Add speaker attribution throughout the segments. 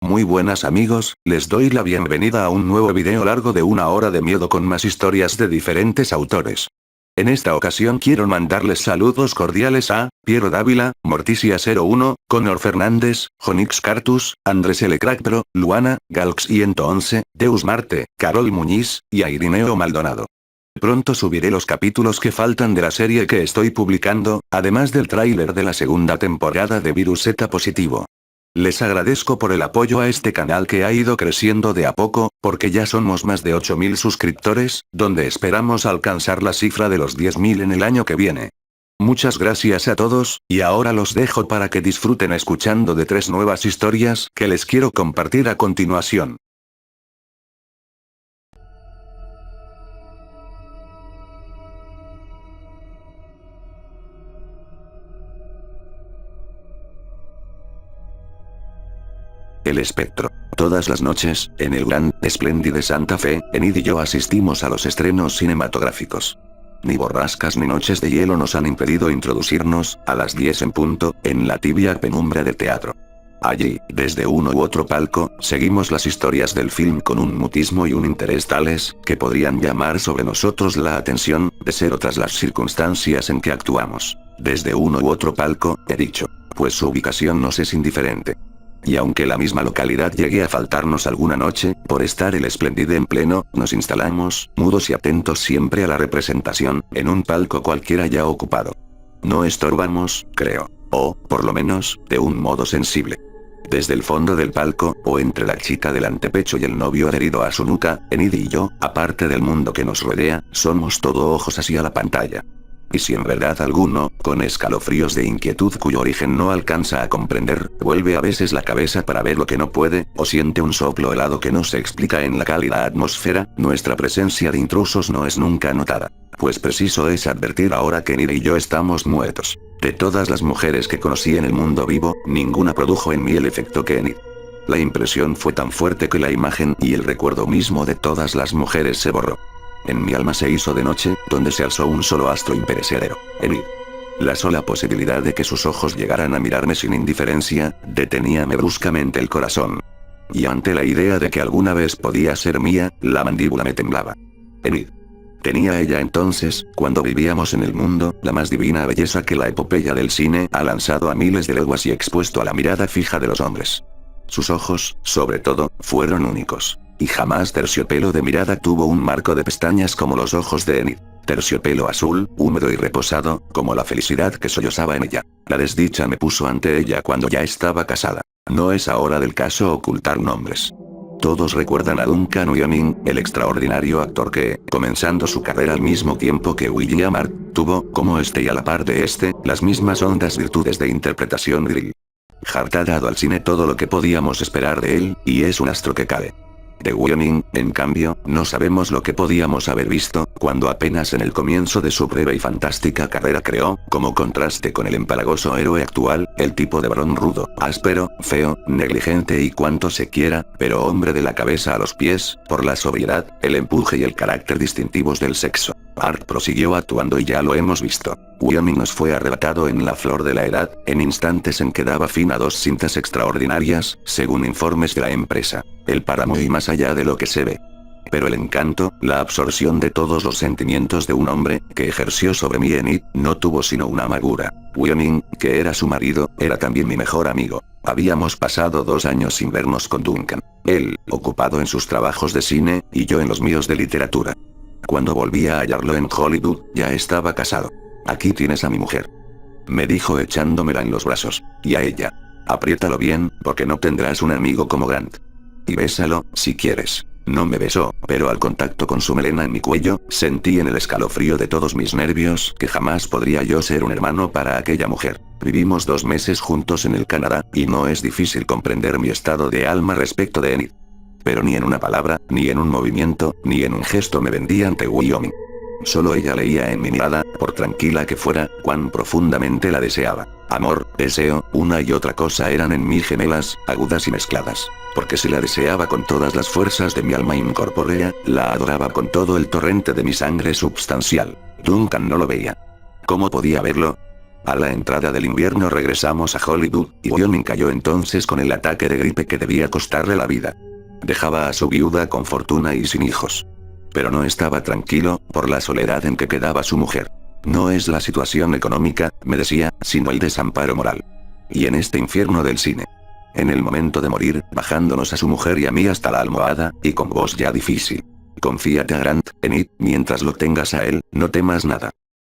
Speaker 1: Muy buenas amigos, les doy la bienvenida a un nuevo video largo de 1 hora de miedo con más historias de diferentes autores. En esta ocasión quiero mandarles saludos cordiales a Piero Dávila, Morticia01, Conor Fernández, Jonix Cartus, Andrés L. Cractro, Luana, Galx111, Deus Marte, Carol Muñiz, y a Irineo Maldonado. Pronto subiré los capítulos que faltan de la serie que estoy publicando, además del tráiler de la segunda temporada de Virus Z Positivo. Les agradezco por el apoyo a este canal que ha ido creciendo de a poco, porque ya somos más de 8000 suscriptores, donde esperamos alcanzar la cifra de los 10.000 en el año que viene. Muchas gracias a todos, y ahora los dejo para que disfruten escuchando de 3 nuevas historias que les quiero compartir a continuación. El espectro. Todas las noches, en el Gran Splendid de Santa Fe, Enid y yo asistimos a los estrenos cinematográficos. Ni borrascas ni noches de hielo nos han impedido introducirnos, a las 10 en punto, en la tibia penumbra del teatro. Allí, desde uno u otro palco, seguimos las historias del film con un mutismo y un interés tales, que podrían llamar sobre nosotros la atención, de ser otras las circunstancias en que actuamos. Desde uno u otro palco, he dicho, pues su ubicación nos es indiferente. Y aunque la misma localidad llegue a faltarnos alguna noche, por estar el Splendid en pleno, nos instalamos, mudos y atentos siempre a la representación, en un palco cualquiera ya ocupado. No estorbamos, creo. O, por lo menos, de un modo sensible. Desde el fondo del palco, o entre la chica del antepecho y el novio adherido a su nuca, Enid y yo, aparte del mundo que nos rodea, somos todo ojos hacia la pantalla. Y si en verdad alguno, con escalofríos de inquietud cuyo origen no alcanza a comprender, vuelve a veces la cabeza para ver lo que no puede, o siente un soplo helado que no se explica en la cálida atmósfera, nuestra presencia de intrusos no es nunca notada. Pues preciso es advertir ahora que Enid y yo estamos muertos. De todas las mujeres que conocí en el mundo vivo, ninguna produjo en mí el efecto que Enid. La impresión fue tan fuerte que la imagen y el recuerdo mismo de todas las mujeres se borró. En mi alma se hizo de noche, donde se alzó un solo astro imperecedero, Enid. La sola posibilidad de que sus ojos llegaran a mirarme sin indiferencia, deteníame bruscamente el corazón. Y ante la idea de que alguna vez podía ser mía, la mandíbula me temblaba. Enid. Tenía ella entonces, cuando vivíamos en el mundo, la más divina belleza que la epopeya del cine ha lanzado a miles de leguas y expuesto a la mirada fija de los hombres. Sus ojos, sobre todo, fueron únicos. Y jamás terciopelo de mirada tuvo un marco de pestañas como los ojos de Enid. Terciopelo azul, húmedo y reposado, como la felicidad que sollozaba en ella. La desdicha me puso ante ella cuando ya estaba casada. No es ahora del caso ocultar nombres. Todos recuerdan a Duncan Wyoming, el extraordinario actor que, comenzando su carrera al mismo tiempo que William Hart, tuvo, como este y a la par de este, las mismas hondas virtudes de interpretación viril. Hart ha dado al cine todo lo que podíamos esperar de él, y es un astro que cabe. De Wyoming, en cambio, no sabemos lo que podíamos haber visto, cuando apenas en el comienzo de su breve y fantástica carrera creó, como contraste con el empalagoso héroe actual, el tipo de varón rudo, áspero, feo, negligente y cuanto se quiera, pero hombre de la cabeza a los pies, por la sobriedad, el empuje y el carácter distintivos del sexo. Hart prosiguió actuando y ya lo hemos visto. Wyoming nos fue arrebatado en la flor de la edad, en instantes en que daba fin a 2 cintas extraordinarias, según informes de la empresa. El páramo y más allá de lo que se ve. Pero el encanto, la absorción de todos los sentimientos de un hombre, que ejerció sobre mí Enid, no tuvo sino una amargura. Wyoming, que era su marido, era también mi mejor amigo. Habíamos pasado 2 años sin vernos con Duncan. Él, ocupado en sus trabajos de cine, y yo en los míos de literatura. Cuando volví a hallarlo en Hollywood, ya estaba casado. Aquí tienes a mi mujer. Me dijo echándomela en los brazos. Y a ella. Apriétalo bien, porque no tendrás un amigo como Grant. Y bésalo, si quieres. No me besó, pero al contacto con su melena en mi cuello, sentí en el escalofrío de todos mis nervios que jamás podría yo ser un hermano para aquella mujer. Vivimos 2 meses juntos en el Canadá, y no es difícil comprender mi estado de alma respecto de Enid. Pero ni en una palabra, ni en un movimiento, ni en un gesto me vendí ante Wyoming. Solo ella leía en mi mirada, por tranquila que fuera, cuán profundamente la deseaba. Amor, deseo, una y otra cosa eran en mí gemelas, agudas y mezcladas. Porque si la deseaba con todas las fuerzas de mi alma incorpórea, la adoraba con todo el torrente de mi sangre substancial. Duncan no lo veía. ¿Cómo podía verlo? A la entrada del invierno regresamos a Hollywood, y Wyoming cayó entonces con el ataque de gripe que debía costarle la vida. Dejaba a su viuda con fortuna y sin hijos. Pero no estaba tranquilo, por la soledad en que quedaba su mujer. No es la situación económica, me decía, sino el desamparo moral. Y en este infierno del cine. En el momento de morir, bajándonos a su mujer y a mí hasta la almohada, y con voz ya difícil. Confíate a Grant, Enid, mientras lo tengas a él, no temas nada.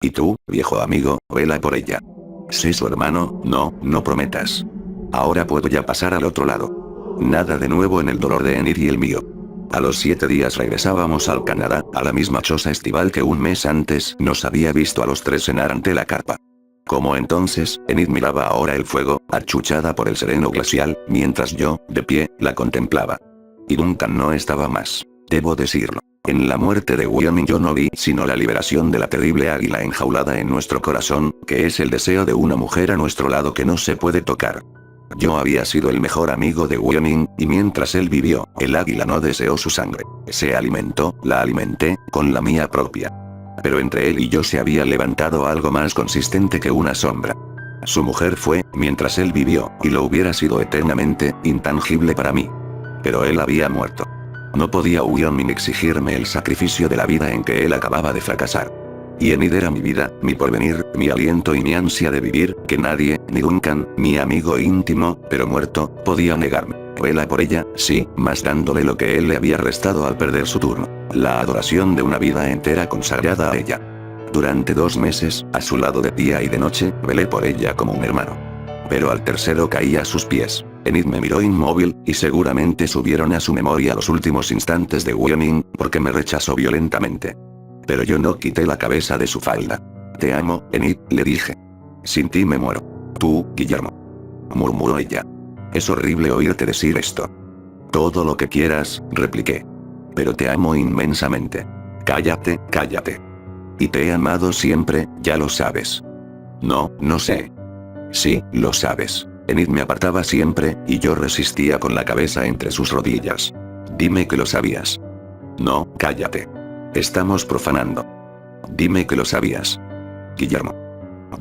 Speaker 1: Y tú, viejo amigo, vela por ella. Sé su hermano, no prometas. Ahora puedo ya pasar al otro lado. Nada de nuevo en el dolor de Enid y el mío. A los 7 días regresábamos al Canadá, a la misma choza estival que un mes antes nos había visto a los 3 cenar ante la carpa. Como entonces, Enid miraba ahora el fuego, achuchada por el sereno glacial, mientras yo, de pie, la contemplaba. Y Duncan no estaba más. Debo decirlo. En la muerte de Wyoming yo no vi sino la liberación de la terrible águila enjaulada en nuestro corazón, que es el deseo de una mujer a nuestro lado que no se puede tocar. Yo había sido el mejor amigo de Wyoming, y mientras él vivió, el águila no deseó su sangre. Se alimentó, la alimenté, con la mía propia. Pero entre él y yo se había levantado algo más consistente que una sombra. Su mujer fue, mientras él vivió, y lo hubiera sido eternamente, intangible para mí. Pero él había muerto. No podía Wyoming exigirme el sacrificio de la vida en que él acababa de fracasar. Y Enid era mi vida, mi porvenir, mi aliento y mi ansia de vivir, que nadie, ni Duncan, mi amigo íntimo, pero muerto, podía negarme. Vela por ella, sí, más dándole lo que él le había restado al perder su turno. La adoración de una vida entera consagrada a ella. Durante 2 meses, a su lado de día y de noche, velé por ella como un hermano. Pero al tercero caí a sus pies. Enid me miró inmóvil, y seguramente subieron a su memoria los últimos instantes de Wyoming, porque me rechazó violentamente. Pero yo no quité la cabeza de su falda. Te amo, Enid, le dije. Sin ti me muero. Tú, Guillermo. Murmuró ella. Es horrible oírte decir esto. Todo lo que quieras, repliqué. Pero te amo inmensamente. Cállate, cállate. Y te he amado siempre, ya lo sabes. No sé. Sí, lo sabes. Enid me apartaba siempre, y yo resistía con la cabeza entre sus rodillas. Dime que lo sabías. No, cállate. Estamos profanando. Dime que lo sabías. Guillermo.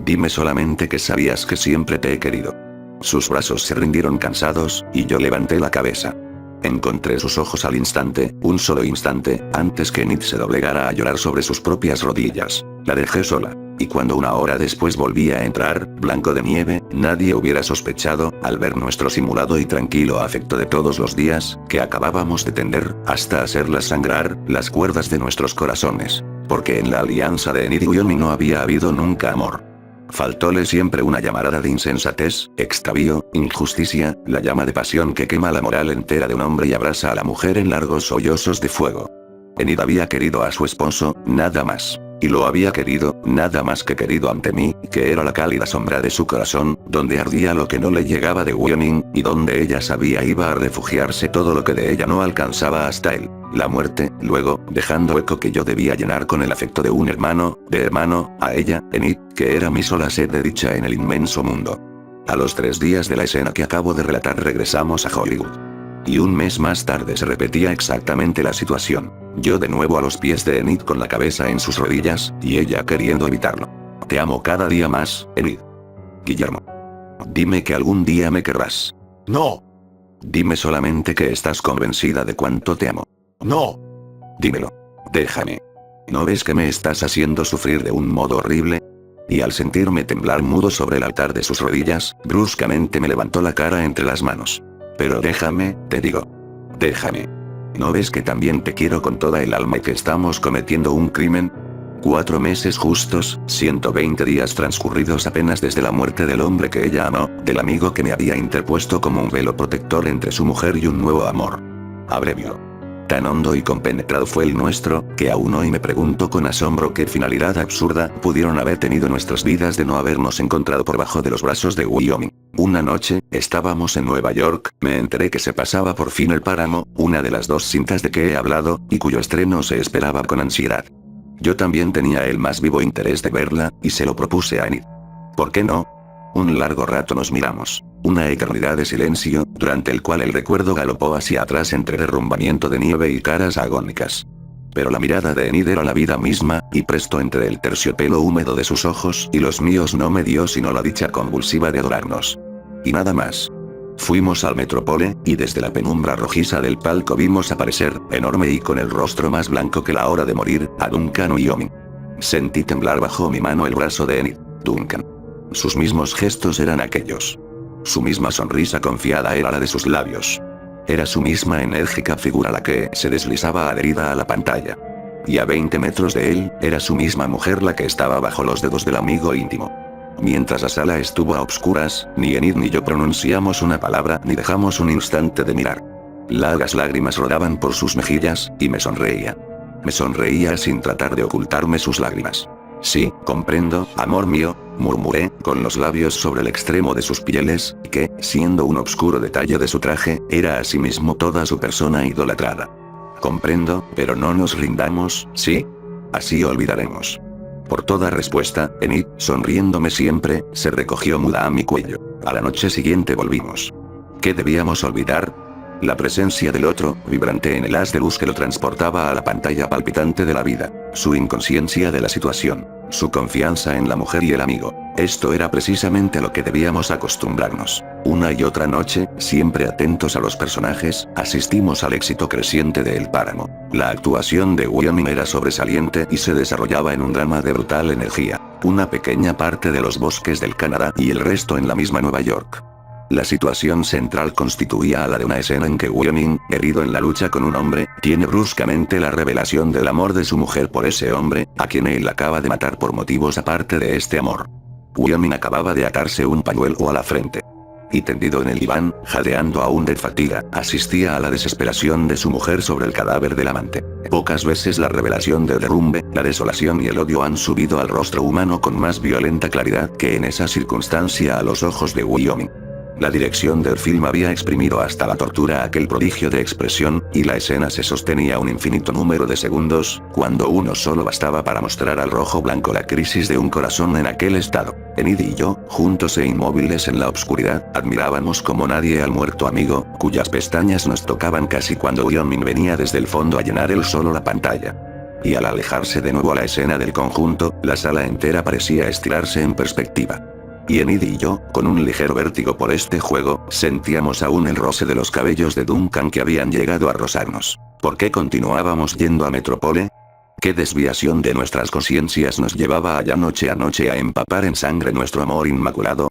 Speaker 1: Dime solamente que sabías que siempre te he querido. Sus brazos se rindieron cansados, y yo levanté la cabeza. Encontré sus ojos al instante, un solo instante, antes que Enid se doblegara a llorar sobre sus propias rodillas. La dejé sola. Y cuando 1 hora después volví a entrar, blanco de nieve, nadie hubiera sospechado, al ver nuestro simulado y tranquilo afecto de todos los días, que acabábamos de tender, hasta hacerlas sangrar, las cuerdas de nuestros corazones. Porque en la alianza de Enid y Wyoming no había habido nunca amor. Faltóle siempre una llamarada de insensatez, extravío, injusticia, la llama de pasión que quema la moral entera de un hombre y abrasa a la mujer en largos sollozos de fuego. Enid había querido a su esposo, nada más. Y lo había querido, nada más que querido ante mí, que era la cálida sombra de su corazón, donde ardía lo que no le llegaba de Wyoming, y donde ella sabía iba a refugiarse todo lo que de ella no alcanzaba hasta él. La muerte, luego, dejando eco que yo debía llenar con el afecto de un hermano, a ella, Enid, que era mi sola sed de dicha en el inmenso mundo. A los 3 días de la escena que acabo de relatar regresamos a Hollywood. Y un mes más tarde se repetía exactamente la situación. Yo de nuevo a los pies de Enid con la cabeza en sus rodillas, y ella queriendo evitarlo. Te amo cada día más, Enid. Guillermo. Dime que algún día me querrás.
Speaker 2: No.
Speaker 1: Dime solamente que estás convencida de cuánto te amo.
Speaker 2: No.
Speaker 1: Dímelo. Déjame. ¿No ves que me estás haciendo sufrir de un modo horrible? Y al sentirme temblar mudo sobre el altar de sus rodillas, bruscamente me levantó la cara entre las manos. Pero déjame, te digo. Déjame. ¿No ves que también te quiero con toda el alma y que estamos cometiendo un crimen? 4 meses justos, 120 días transcurridos apenas desde la muerte del hombre que ella amó, del amigo que me había interpuesto como un velo protector entre su mujer y un nuevo amor. Abrevio. Tan hondo y compenetrado fue el nuestro, que aún hoy me pregunto con asombro qué finalidad absurda pudieron haber tenido nuestras vidas de no habernos encontrado por bajo de los brazos de Wyoming. Una noche, estábamos en Nueva York, me enteré que se pasaba por fin El Páramo, una de las 2 cintas de que he hablado, y cuyo estreno se esperaba con ansiedad. Yo también tenía el más vivo interés de verla, y se lo propuse a Enid. ¿Por qué no? Un largo rato nos miramos. Una eternidad de silencio, durante el cual el recuerdo galopó hacia atrás entre derrumbamiento de nieve y caras agónicas. Pero la mirada de Enid era la vida misma, y presto entre el terciopelo húmedo de sus ojos y los míos no me dio sino la dicha convulsiva de adorarnos. Y nada más. Fuimos al Metropole, y desde la penumbra rojiza del palco vimos aparecer, enorme y con el rostro más blanco que la hora de morir, a Duncan Wyoming. Sentí temblar bajo mi mano el brazo de Enid. Duncan. Sus mismos gestos eran aquellos. Su misma sonrisa confiada era la de sus labios. Era su misma enérgica figura la que se deslizaba adherida a la pantalla. Y a 20 metros de él, era su misma mujer la que estaba bajo los dedos del amigo íntimo. Mientras la sala estuvo a obscuras, ni Enid ni yo pronunciamos una palabra ni dejamos un instante de mirar. Largas lágrimas rodaban por sus mejillas, y me sonreía. Me sonreía sin tratar de ocultarme sus lágrimas. Sí, comprendo, amor mío, murmuré, con los labios sobre el extremo de sus pieles, que, siendo un obscuro detalle de su traje, era asimismo toda su persona idolatrada. Comprendo, pero no nos rindamos, ¿sí? Así olvidaremos. Por toda respuesta, Enid, sonriéndome siempre, se recogió muda a mi cuello. A la noche siguiente volvimos. ¿Qué debíamos olvidar? La presencia del otro, vibrante en el haz de luz que lo transportaba a la pantalla palpitante de la vida, su inconsciencia de la situación, su confianza en la mujer y el amigo. Esto era precisamente a lo que debíamos acostumbrarnos. Una y otra noche, siempre atentos a los personajes, asistimos al éxito creciente de El Páramo. La actuación de Wyoming era sobresaliente y se desarrollaba en un drama de brutal energía. Una pequeña parte de los bosques del Canadá y el resto en la misma Nueva York. La situación central constituía a la de una escena en que Wyoming, herido en la lucha con un hombre, tiene bruscamente la revelación del amor de su mujer por ese hombre, a quien él acaba de matar por motivos aparte de este amor. Wyoming acababa de atarse un pañuelo a la frente. Y tendido en el diván, jadeando aún de fatiga, asistía a la desesperación de su mujer sobre el cadáver del amante. Pocas veces la revelación del derrumbe, la desolación y el odio han subido al rostro humano con más violenta claridad que en esa circunstancia a los ojos de Wyoming. La dirección del film había exprimido hasta la tortura aquel prodigio de expresión, y la escena se sostenía un infinito número de segundos, cuando uno solo bastaba para mostrar al rojo blanco la crisis de un corazón en aquel estado. Enid y yo, juntos e inmóviles en la oscuridad, admirábamos como nadie al muerto amigo, cuyas pestañas nos tocaban casi cuando Wyoming venía desde el fondo a llenar él solo la pantalla. Y al alejarse de nuevo a la escena del conjunto, la sala entera parecía estirarse en perspectiva. Y Enid y yo, con un ligero vértigo por este juego, sentíamos aún el roce de los cabellos de Duncan que habían llegado a rozarnos. ¿Por qué continuábamos yendo a Metropole? ¿Qué desviación de nuestras conciencias nos llevaba allá noche a noche a empapar en sangre nuestro amor inmaculado?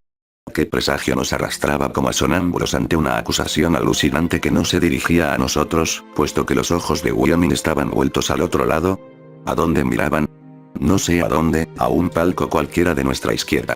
Speaker 1: ¿Qué presagio nos arrastraba como a sonámbulos ante una acusación alucinante que no se dirigía a nosotros, puesto que los ojos de Wyoming estaban vueltos al otro lado? ¿A dónde miraban? No sé a dónde, a un palco cualquiera de nuestra izquierda.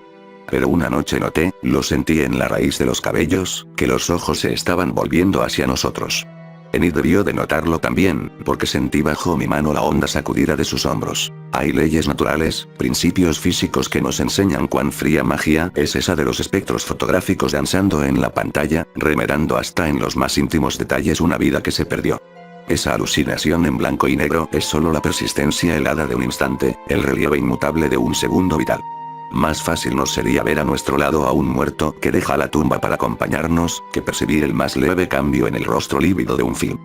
Speaker 1: Pero una noche noté, lo sentí en la raíz de los cabellos, que los ojos se estaban volviendo hacia nosotros. Enid debió de notarlo también, porque sentí bajo mi mano la honda sacudida de sus hombros. Hay leyes naturales, principios físicos que nos enseñan cuán fría magia es esa de los espectros fotográficos danzando en la pantalla, remedando hasta en los más íntimos detalles una vida que se perdió. Esa alucinación en blanco y negro es solo la persistencia helada de un instante, el relieve inmutable de un segundo vital. Más fácil nos sería ver a nuestro lado a un muerto que deja la tumba para acompañarnos, que percibir el más leve cambio en el rostro lívido de un film.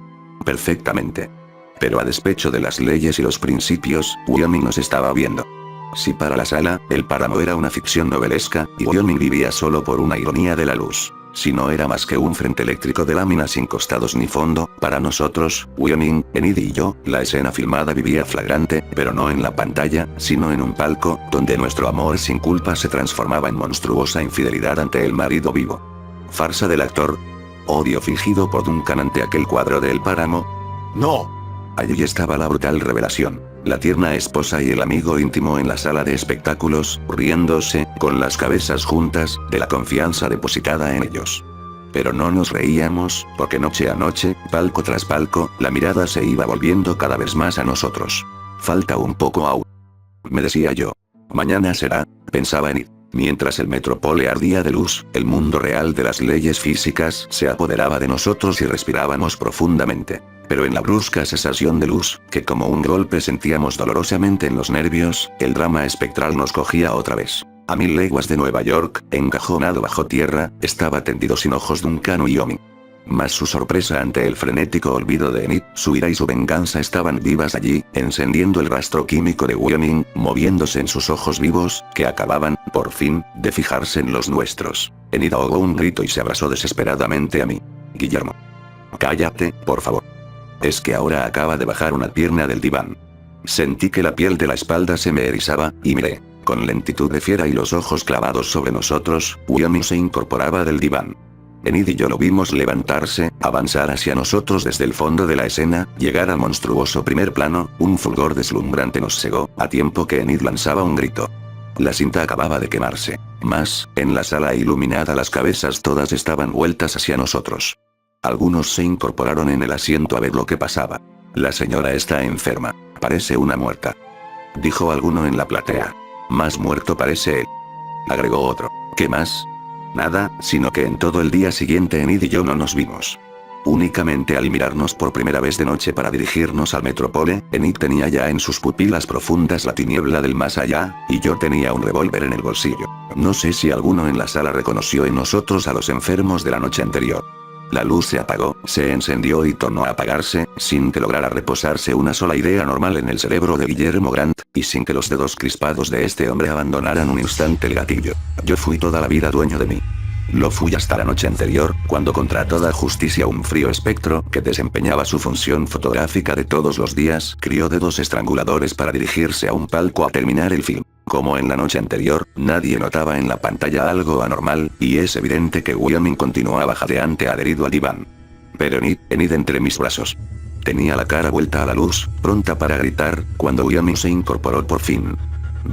Speaker 1: Perfectamente. Pero a despecho de las leyes y los principios, Wyoming nos estaba viendo. Si para la sala, El Páramo era una ficción novelesca, y Wyoming vivía solo por una ironía de la luz. Si no era más que un frente eléctrico de láminas sin costados ni fondo, para nosotros, Wyoming, Enid y yo, la escena filmada vivía flagrante, pero no en la pantalla, sino en un palco, donde nuestro amor sin culpa se transformaba en monstruosa infidelidad ante el marido vivo. Farsa del actor. Odio fingido por Duncan ante aquel cuadro de El Páramo. ¡No! Allí estaba la brutal revelación. La tierna esposa y el amigo íntimo en la sala de espectáculos, riéndose, con las cabezas juntas, de la confianza depositada en ellos. Pero no nos reíamos, porque noche a noche, palco tras palco, la mirada se iba volviendo cada vez más a nosotros. Falta un poco aún. Me decía yo. Mañana será, pensaba Enid. Mientras el Metropole ardía de luz, el mundo real de las leyes físicas se apoderaba de nosotros y respirábamos profundamente. Pero en la brusca cesación de luz, que como un golpe sentíamos dolorosamente en los nervios, el drama espectral nos cogía otra vez. A 1000 leguas de Nueva York, encajonado bajo tierra, estaba tendido sin ojos Duncan Wyoming. Mas su sorpresa ante el frenético olvido de Enid, su ira y su venganza estaban vivas allí, encendiendo el rastro químico de Wyoming, moviéndose en sus ojos vivos, que acababan, por fin, de fijarse en los nuestros. Enid ahogó un grito y se abrazó desesperadamente a mí. Guillermo. Cállate, por favor. Es que ahora acaba de bajar una pierna del diván. Sentí que la piel de la espalda se me erizaba, y miré. Con lentitud de fiera y los ojos clavados sobre nosotros, Wyoming se incorporaba del diván. Enid y yo lo vimos levantarse, avanzar hacia nosotros desde el fondo de la escena, llegar al monstruoso primer plano, un fulgor deslumbrante nos cegó, a tiempo que Enid lanzaba un grito. La cinta acababa de quemarse. Mas, en la sala iluminada las cabezas todas estaban vueltas hacia nosotros. Algunos se incorporaron en el asiento a ver lo que pasaba. La señora está enferma. Parece una muerta. Dijo alguno en la platea. Más muerto parece él. Agregó otro. ¿Qué más? Nada, sino que en todo el día siguiente Enid y yo no nos vimos. Únicamente al mirarnos por primera vez de noche para dirigirnos al Metropole, Enid tenía ya en sus pupilas profundas la tiniebla del más allá, y yo tenía un revólver en el bolsillo. No sé si alguno en la sala reconoció en nosotros a los enfermos de la noche anterior. La luz se apagó, se encendió y tornó a apagarse, sin que lograra reposarse una sola idea normal en el cerebro de Guillermo Grant, y sin que los dedos crispados de este hombre abandonaran un instante el gatillo. Yo fui toda la vida dueño de mí. Lo fui hasta la noche anterior, cuando contra toda justicia un frío espectro, que desempeñaba su función fotográfica de todos los días, crió dedos estranguladores para dirigirse a un palco a terminar el film. Como en la noche anterior, nadie notaba en la pantalla algo anormal, y es evidente que Wyoming continuaba jadeante adherido al diván. Pero Enid entre mis brazos. Tenía la cara vuelta a la luz, pronta para gritar, cuando Wyoming se incorporó por fin.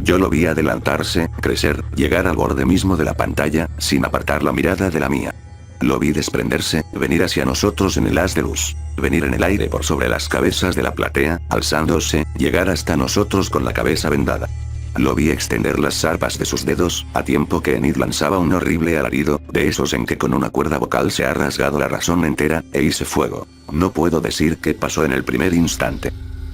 Speaker 1: Yo lo vi adelantarse, crecer, llegar al borde mismo de la pantalla, sin apartar la mirada de la mía. Lo vi desprenderse, venir hacia nosotros en el haz de luz, venir en el aire por sobre las cabezas de la platea, alzándose, llegar hasta nosotros con la cabeza vendada. Lo vi extender las zarpas de sus dedos, a tiempo que Enid lanzaba un horrible alarido, de esos en que con una cuerda vocal se ha rasgado la razón entera, e hice fuego. No puedo decir qué pasó en el primer instante.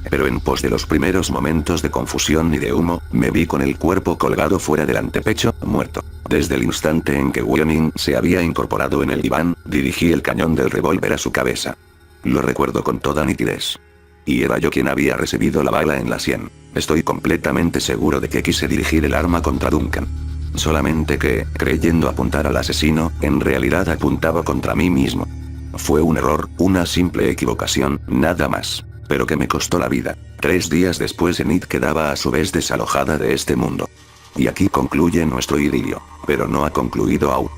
Speaker 1: Pero en pos de los primeros momentos de confusión y de humo, me vi con el cuerpo colgado fuera del antepecho, muerto. Desde el instante en que Wyoming se había incorporado en el diván, dirigí el cañón del revólver a su cabeza. Lo recuerdo con toda nitidez. Y era yo quien había recibido la bala en la sien. Estoy completamente seguro de que quise dirigir el arma contra Duncan. Solamente que, creyendo apuntar al asesino, en realidad apuntaba contra mí mismo. Fue un error, una simple equivocación, nada más. Pero que me costó la vida. 3 días después Enid quedaba a su vez desalojada de este mundo. Y aquí concluye nuestro idilio. Pero no ha concluido aún.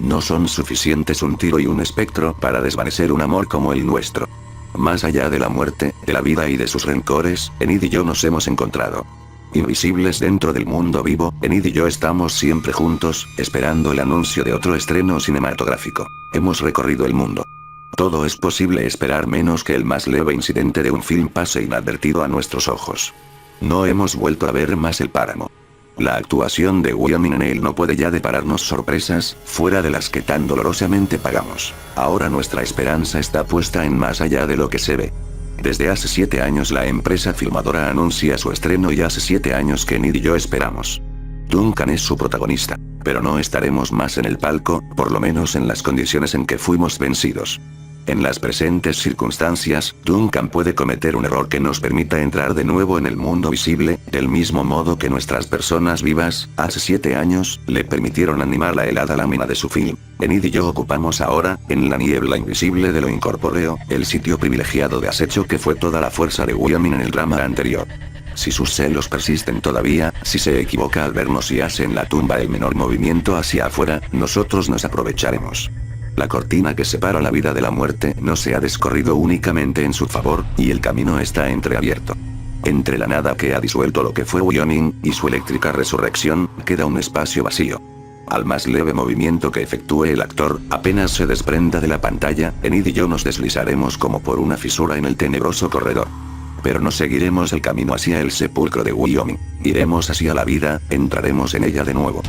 Speaker 1: No son suficientes un tiro y un espectro para desvanecer un amor como el nuestro. Más allá de la muerte, de la vida y de sus rencores, Enid y yo nos hemos encontrado. Invisibles dentro del mundo vivo, Enid y yo estamos siempre juntos, esperando el anuncio de otro estreno cinematográfico. Hemos recorrido el mundo. Todo es posible esperar menos que el más leve incidente de un film pase inadvertido a nuestros ojos. No hemos vuelto a ver más el páramo. La actuación de Wyoming en él no puede ya depararnos sorpresas, fuera de las que tan dolorosamente pagamos. Ahora nuestra esperanza está puesta en más allá de lo que se ve. Desde hace 7 años la empresa filmadora anuncia su estreno y hace 7 años que Enid y yo esperamos. Duncan es su protagonista, pero no estaremos más en el palco, por lo menos en las condiciones en que fuimos vencidos. En las presentes circunstancias, Duncan puede cometer un error que nos permita entrar de nuevo en el mundo visible, del mismo modo que nuestras personas vivas, hace 7 años, le permitieron animar la helada lámina de su film. Enid y yo ocupamos ahora, en la niebla invisible de lo incorpóreo, el sitio privilegiado de acecho que fue toda la fuerza de Wyoming en el drama anterior. Si sus celos persisten todavía, si se equivoca al vernos y hace en la tumba el menor movimiento hacia afuera, nosotros nos aprovecharemos. La cortina que separa la vida de la muerte no se ha descorrido únicamente en su favor, y el camino está entreabierto. Entre la nada que ha disuelto lo que fue Wyoming, y su eléctrica resurrección, queda un espacio vacío. Al más leve movimiento que efectúe el actor, apenas se desprenda de la pantalla, Enid y yo nos deslizaremos como por una fisura en el tenebroso corredor. Pero no seguiremos el camino hacia el sepulcro de Wyoming. Iremos hacia la vida, entraremos en ella de nuevo.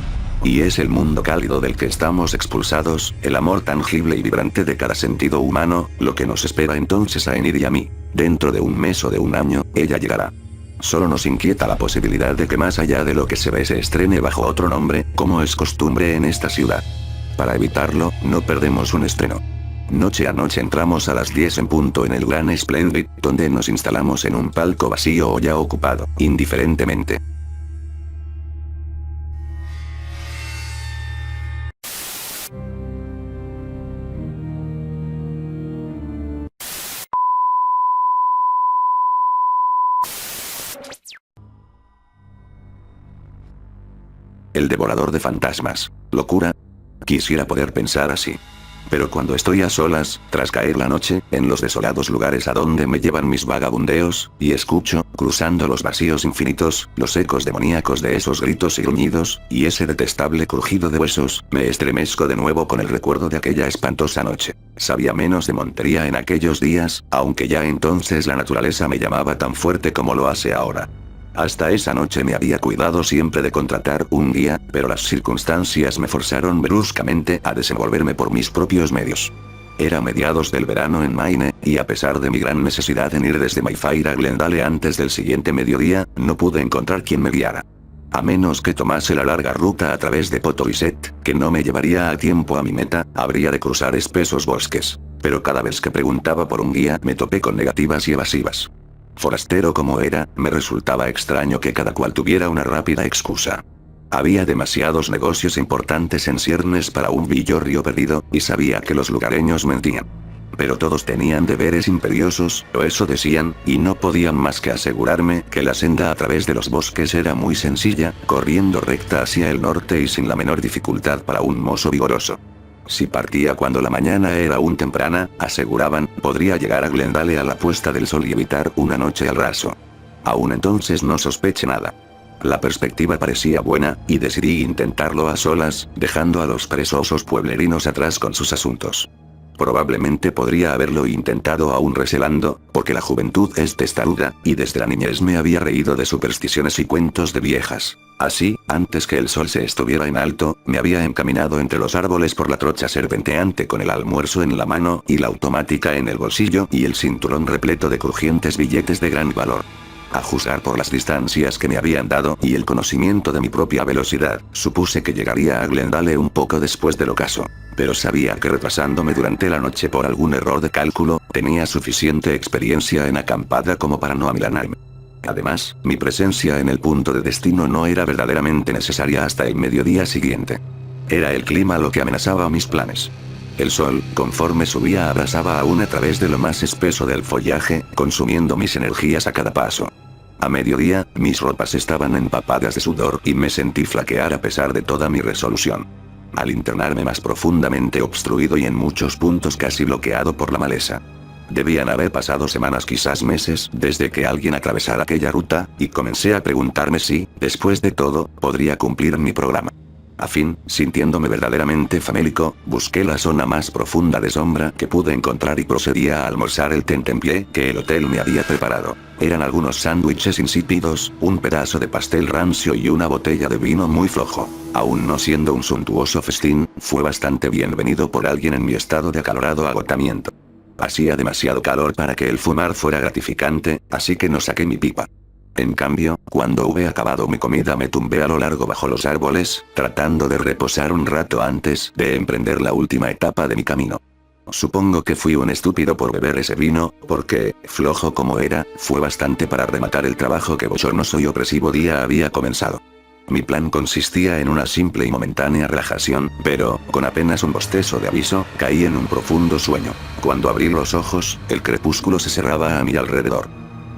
Speaker 1: Y es el mundo cálido del que estamos expulsados, el amor tangible y vibrante de cada sentido humano, lo que nos espera entonces a Enid y a mí. Dentro de un mes o de un año, ella llegará. Solo nos inquieta la posibilidad de que más allá de lo que se ve se estrene bajo otro nombre, como es costumbre en esta ciudad. Para evitarlo, no perdemos un estreno. Noche a noche entramos a las 10 en punto en el Gran Splendid, donde nos instalamos en un palco vacío o ya ocupado, indiferentemente. El devorador de fantasmas. ¿Locura? Quisiera poder pensar así. Pero cuando estoy a solas, tras caer la noche, en los desolados lugares a donde me llevan mis vagabundeos, y escucho, cruzando los vacíos infinitos, los ecos demoníacos de esos gritos y gruñidos, y ese detestable crujido de huesos, me estremezco de nuevo con el recuerdo de aquella espantosa noche. Sabía menos de Montería en aquellos días, aunque ya entonces la naturaleza me llamaba tan fuerte como lo hace ahora. Hasta esa noche me había cuidado siempre de contratar un guía, pero las circunstancias me forzaron bruscamente a desenvolverme por mis propios medios. Era mediados del verano en Maine, y a pesar de mi gran necesidad en ir desde Mayfair a Glendale antes del siguiente mediodía, no pude encontrar quien me guiara. A menos que tomase la larga ruta a través de Potolicet, que no me llevaría a tiempo a mi meta, habría de cruzar espesos bosques. Pero cada vez que preguntaba por un guía me topé con negativas y evasivas. Forastero como era, me resultaba extraño que cada cual tuviera una rápida excusa. Había demasiados negocios importantes en ciernes para un villorrio perdido, y sabía que los lugareños mentían. Pero todos tenían deberes imperiosos, o eso decían, y no podían más que asegurarme que la senda a través de los bosques era muy sencilla, corriendo recta hacia el norte y sin la menor dificultad para un mozo vigoroso. Si partía cuando la mañana era aún temprana, aseguraban, podría llegar a Glendale a la puesta del sol y evitar una noche al raso. Aún entonces no sospeché nada. La perspectiva parecía buena, y decidí intentarlo a solas, dejando a los perezosos pueblerinos atrás con sus asuntos. Probablemente podría haberlo intentado aún recelando, porque la juventud es testaruda, y desde la niñez me había reído de supersticiones y cuentos de viejas. Así, antes que el sol se estuviera en alto, me había encaminado entre los árboles por la trocha serpenteante con el almuerzo en la mano y la automática en el bolsillo y el cinturón repleto de crujientes billetes de gran valor. A juzgar por las distancias que me habían dado y el conocimiento de mi propia velocidad, supuse que llegaría a Glendale un poco después del ocaso. Pero sabía que retrasándome durante la noche por algún error de cálculo, tenía suficiente experiencia en acampada como para no amilanarme. Además, mi presencia en el punto de destino no era verdaderamente necesaria hasta el mediodía siguiente. Era el clima lo que amenazaba mis planes. El sol, conforme subía, abrasaba aún a través de lo más espeso del follaje, consumiendo mis energías a cada paso. A mediodía, mis ropas estaban empapadas de sudor y me sentí flaquear a pesar de toda mi resolución. Al internarme más profundamente obstruido y en muchos puntos casi bloqueado por la maleza. Debían haber pasado semanas, quizás meses, desde que alguien atravesara aquella ruta, y comencé a preguntarme si, después de todo, podría cumplir mi programa. A fin, sintiéndome verdaderamente famélico, busqué la zona más profunda de sombra que pude encontrar y procedí a almorzar el tentempié que el hotel me había preparado. Eran algunos sándwiches insípidos, un pedazo de pastel rancio y una botella de vino muy flojo. Aún no siendo un suntuoso festín, fue bastante bienvenido por alguien en mi estado de acalorado agotamiento. Hacía demasiado calor para que el fumar fuera gratificante, así que no saqué mi pipa. En cambio, cuando hube acabado mi comida me tumbé a lo largo bajo los árboles, tratando de reposar un rato antes de emprender la última etapa de mi camino. Supongo que fui un estúpido por beber ese vino, porque, flojo como era, fue bastante para rematar el trabajo que bochornoso y opresivo día había comenzado. Mi plan consistía en una simple y momentánea relajación, pero, con apenas un bostezo de aviso, caí en un profundo sueño. Cuando abrí los ojos, el crepúsculo se cerraba a mi alrededor.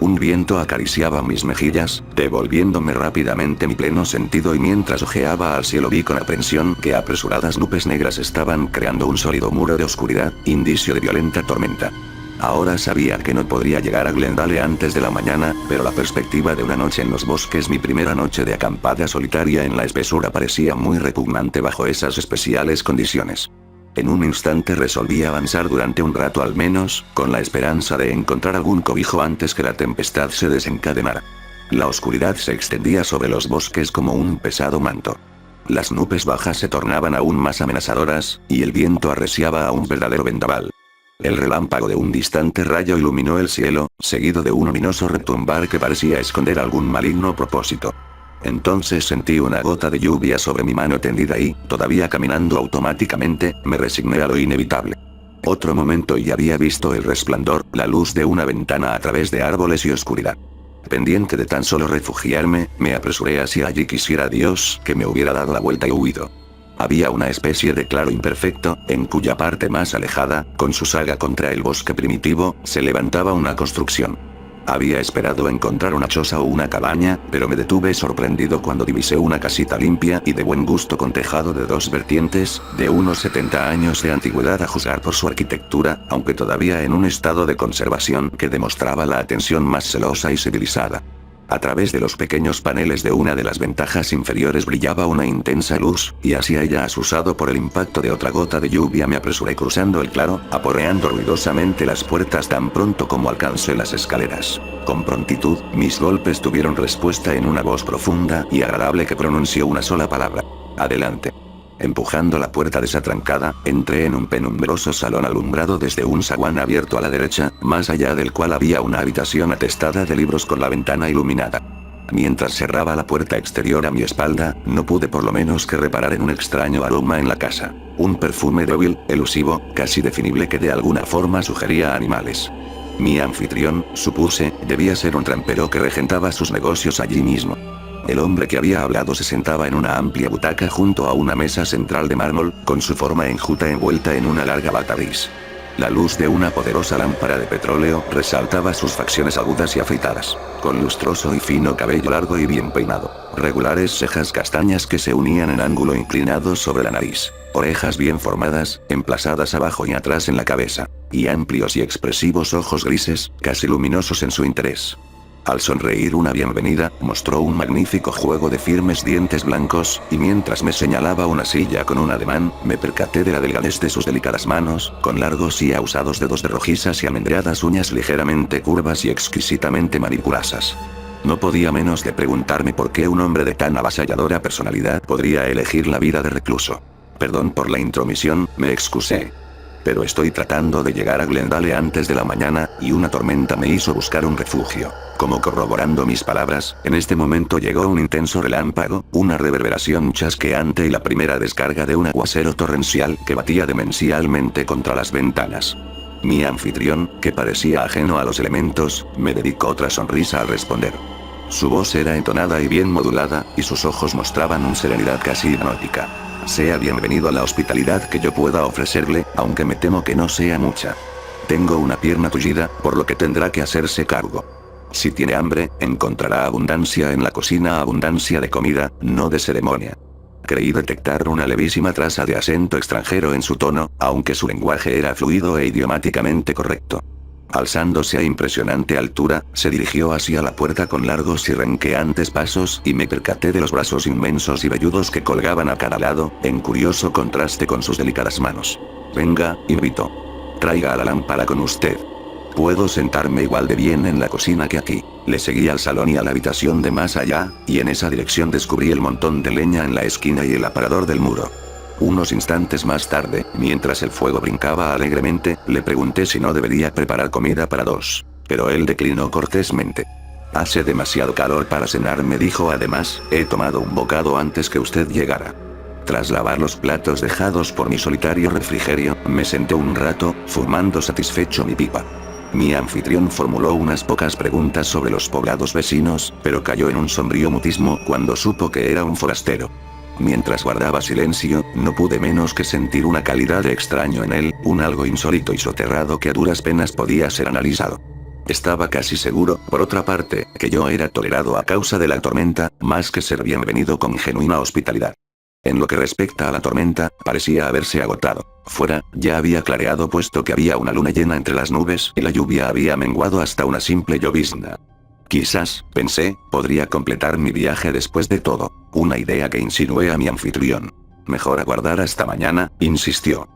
Speaker 1: Un viento acariciaba mis mejillas, devolviéndome rápidamente mi pleno sentido, y mientras ojeaba al cielo vi con aprensión que apresuradas nubes negras estaban creando un sólido muro de oscuridad, indicio de violenta tormenta. Ahora sabía que no podría llegar a Glendale antes de la mañana, pero la perspectiva de una noche en los bosques, mi primera noche de acampada solitaria en la espesura, parecía muy repugnante bajo esas especiales condiciones. En un instante resolví avanzar durante un rato al menos, con la esperanza de encontrar algún cobijo antes que la tempestad se desencadenara. La oscuridad se extendía sobre los bosques como un pesado manto. Las nubes bajas se tornaban aún más amenazadoras, y el viento arreciaba a un verdadero vendaval. El relámpago de un distante rayo iluminó el cielo, seguido de un ominoso retumbar que parecía esconder algún maligno propósito. Entonces sentí una gota de lluvia sobre mi mano tendida y, todavía caminando automáticamente, me resigné a lo inevitable. Otro momento y había visto el resplandor, la luz de una ventana a través de árboles y oscuridad. Pendiente de tan solo refugiarme, me apresuré hacia allí. Quisiera Dios que me hubiera dado la vuelta y huido. Había una especie de claro imperfecto, en cuya parte más alejada, con su saga contra el bosque primitivo, se levantaba una construcción. Había esperado encontrar una choza o una cabaña, pero me detuve sorprendido cuando divisé una casita limpia y de buen gusto con tejado de dos vertientes, de unos 70 años de antigüedad a juzgar por su arquitectura, aunque todavía en un estado de conservación que demostraba la atención más celosa y civilizada. A través de los pequeños paneles de una de las ventajas inferiores brillaba una intensa luz, y hacia ella asusado por el impacto de otra gota de lluvia me apresuré cruzando el claro, aporreando ruidosamente las puertas tan pronto como alcancé las escaleras. Con prontitud, mis golpes tuvieron respuesta en una voz profunda y agradable que pronunció una sola palabra. Adelante. Empujando la puerta desatrancada, entré en un penumbroso salón alumbrado desde un zaguán abierto a la derecha, más allá del cual había una habitación atestada de libros con la ventana iluminada. Mientras cerraba la puerta exterior a mi espalda, no pude por lo menos que reparar en un extraño aroma en la casa. Un perfume débil, elusivo, casi definible que de alguna forma sugería a animales. Mi anfitrión, supuse, debía ser un trampero que regentaba sus negocios allí mismo. El hombre que había hablado se sentaba en una amplia butaca junto a una mesa central de mármol, con su forma enjuta envuelta en una larga bata gris. La luz de una poderosa lámpara de petróleo resaltaba sus facciones agudas y afeitadas, con lustroso y fino cabello largo y bien peinado, regulares cejas castañas que se unían en ángulo inclinado sobre la nariz, orejas bien formadas, emplazadas abajo y atrás en la cabeza, y amplios y expresivos ojos grises, casi luminosos en su interés. Al sonreír una bienvenida, mostró un magnífico juego de firmes dientes blancos, y mientras me señalaba una silla con un ademán, me percaté de la delgadez de sus delicadas manos, con largos y ahusados dedos de rojizas y almendreadas uñas ligeramente curvas y exquisitamente maniculosas. No podía menos de preguntarme por qué un hombre de tan avasalladora personalidad podría elegir la vida de recluso. Perdón por la intromisión, me excusé. Pero estoy tratando de llegar a Glendale antes de la mañana, y una tormenta me hizo buscar un refugio. Como corroborando mis palabras, en este momento llegó un intenso relámpago, una reverberación chasqueante y la primera descarga de un aguacero torrencial que batía demencialmente contra las ventanas. Mi anfitrión, que parecía ajeno a los elementos, me dedicó otra sonrisa al responder. Su voz era entonada y bien modulada, y sus ojos mostraban una serenidad casi hipnótica. Sea bienvenido a la hospitalidad que yo pueda ofrecerle, aunque me temo que no sea mucha. Tengo una pierna tullida, por lo que tendrá que hacerse cargo. Si tiene hambre, encontrará abundancia en la cocina, abundancia de comida, no de ceremonia. Creí detectar una levísima traza de acento extranjero en su tono, aunque su lenguaje era fluido e idiomáticamente correcto. Alzándose a impresionante altura, se dirigió hacia la puerta con largos y renqueantes pasos y me percaté de los brazos inmensos y velludos que colgaban a cada lado, en curioso contraste con sus delicadas manos. Venga, invitó. Traiga a la lámpara con usted. Puedo sentarme igual de bien en la cocina que aquí. Le seguí al salón y a la habitación de más allá, y en esa dirección descubrí el montón de leña en la esquina y el aparador del muro. Unos instantes más tarde, mientras el fuego brincaba alegremente, le pregunté si no debería preparar comida para dos. Pero él declinó cortésmente. Hace demasiado calor para cenar, me dijo. Además, he tomado un bocado antes que usted llegara. Tras lavar los platos dejados por mi solitario refrigerio, me senté un rato, fumando satisfecho mi pipa. Mi anfitrión formuló unas pocas preguntas sobre los poblados vecinos, pero cayó en un sombrío mutismo cuando supo que era un forastero. Mientras guardaba silencio, no pude menos que sentir una calidad de extraño en él, un algo insólito y soterrado que a duras penas podía ser analizado. Estaba casi seguro, por otra parte, que yo era tolerado a causa de la tormenta, más que ser bienvenido con genuina hospitalidad. En lo que respecta a la tormenta, parecía haberse agotado. Fuera, ya había clareado puesto que había una luna llena entre las nubes y la lluvia había menguado hasta una simple llovizna. Quizás, pensé, podría completar mi viaje después de todo, una idea que insinué a mi anfitrión. Mejor aguardar hasta mañana, insistió.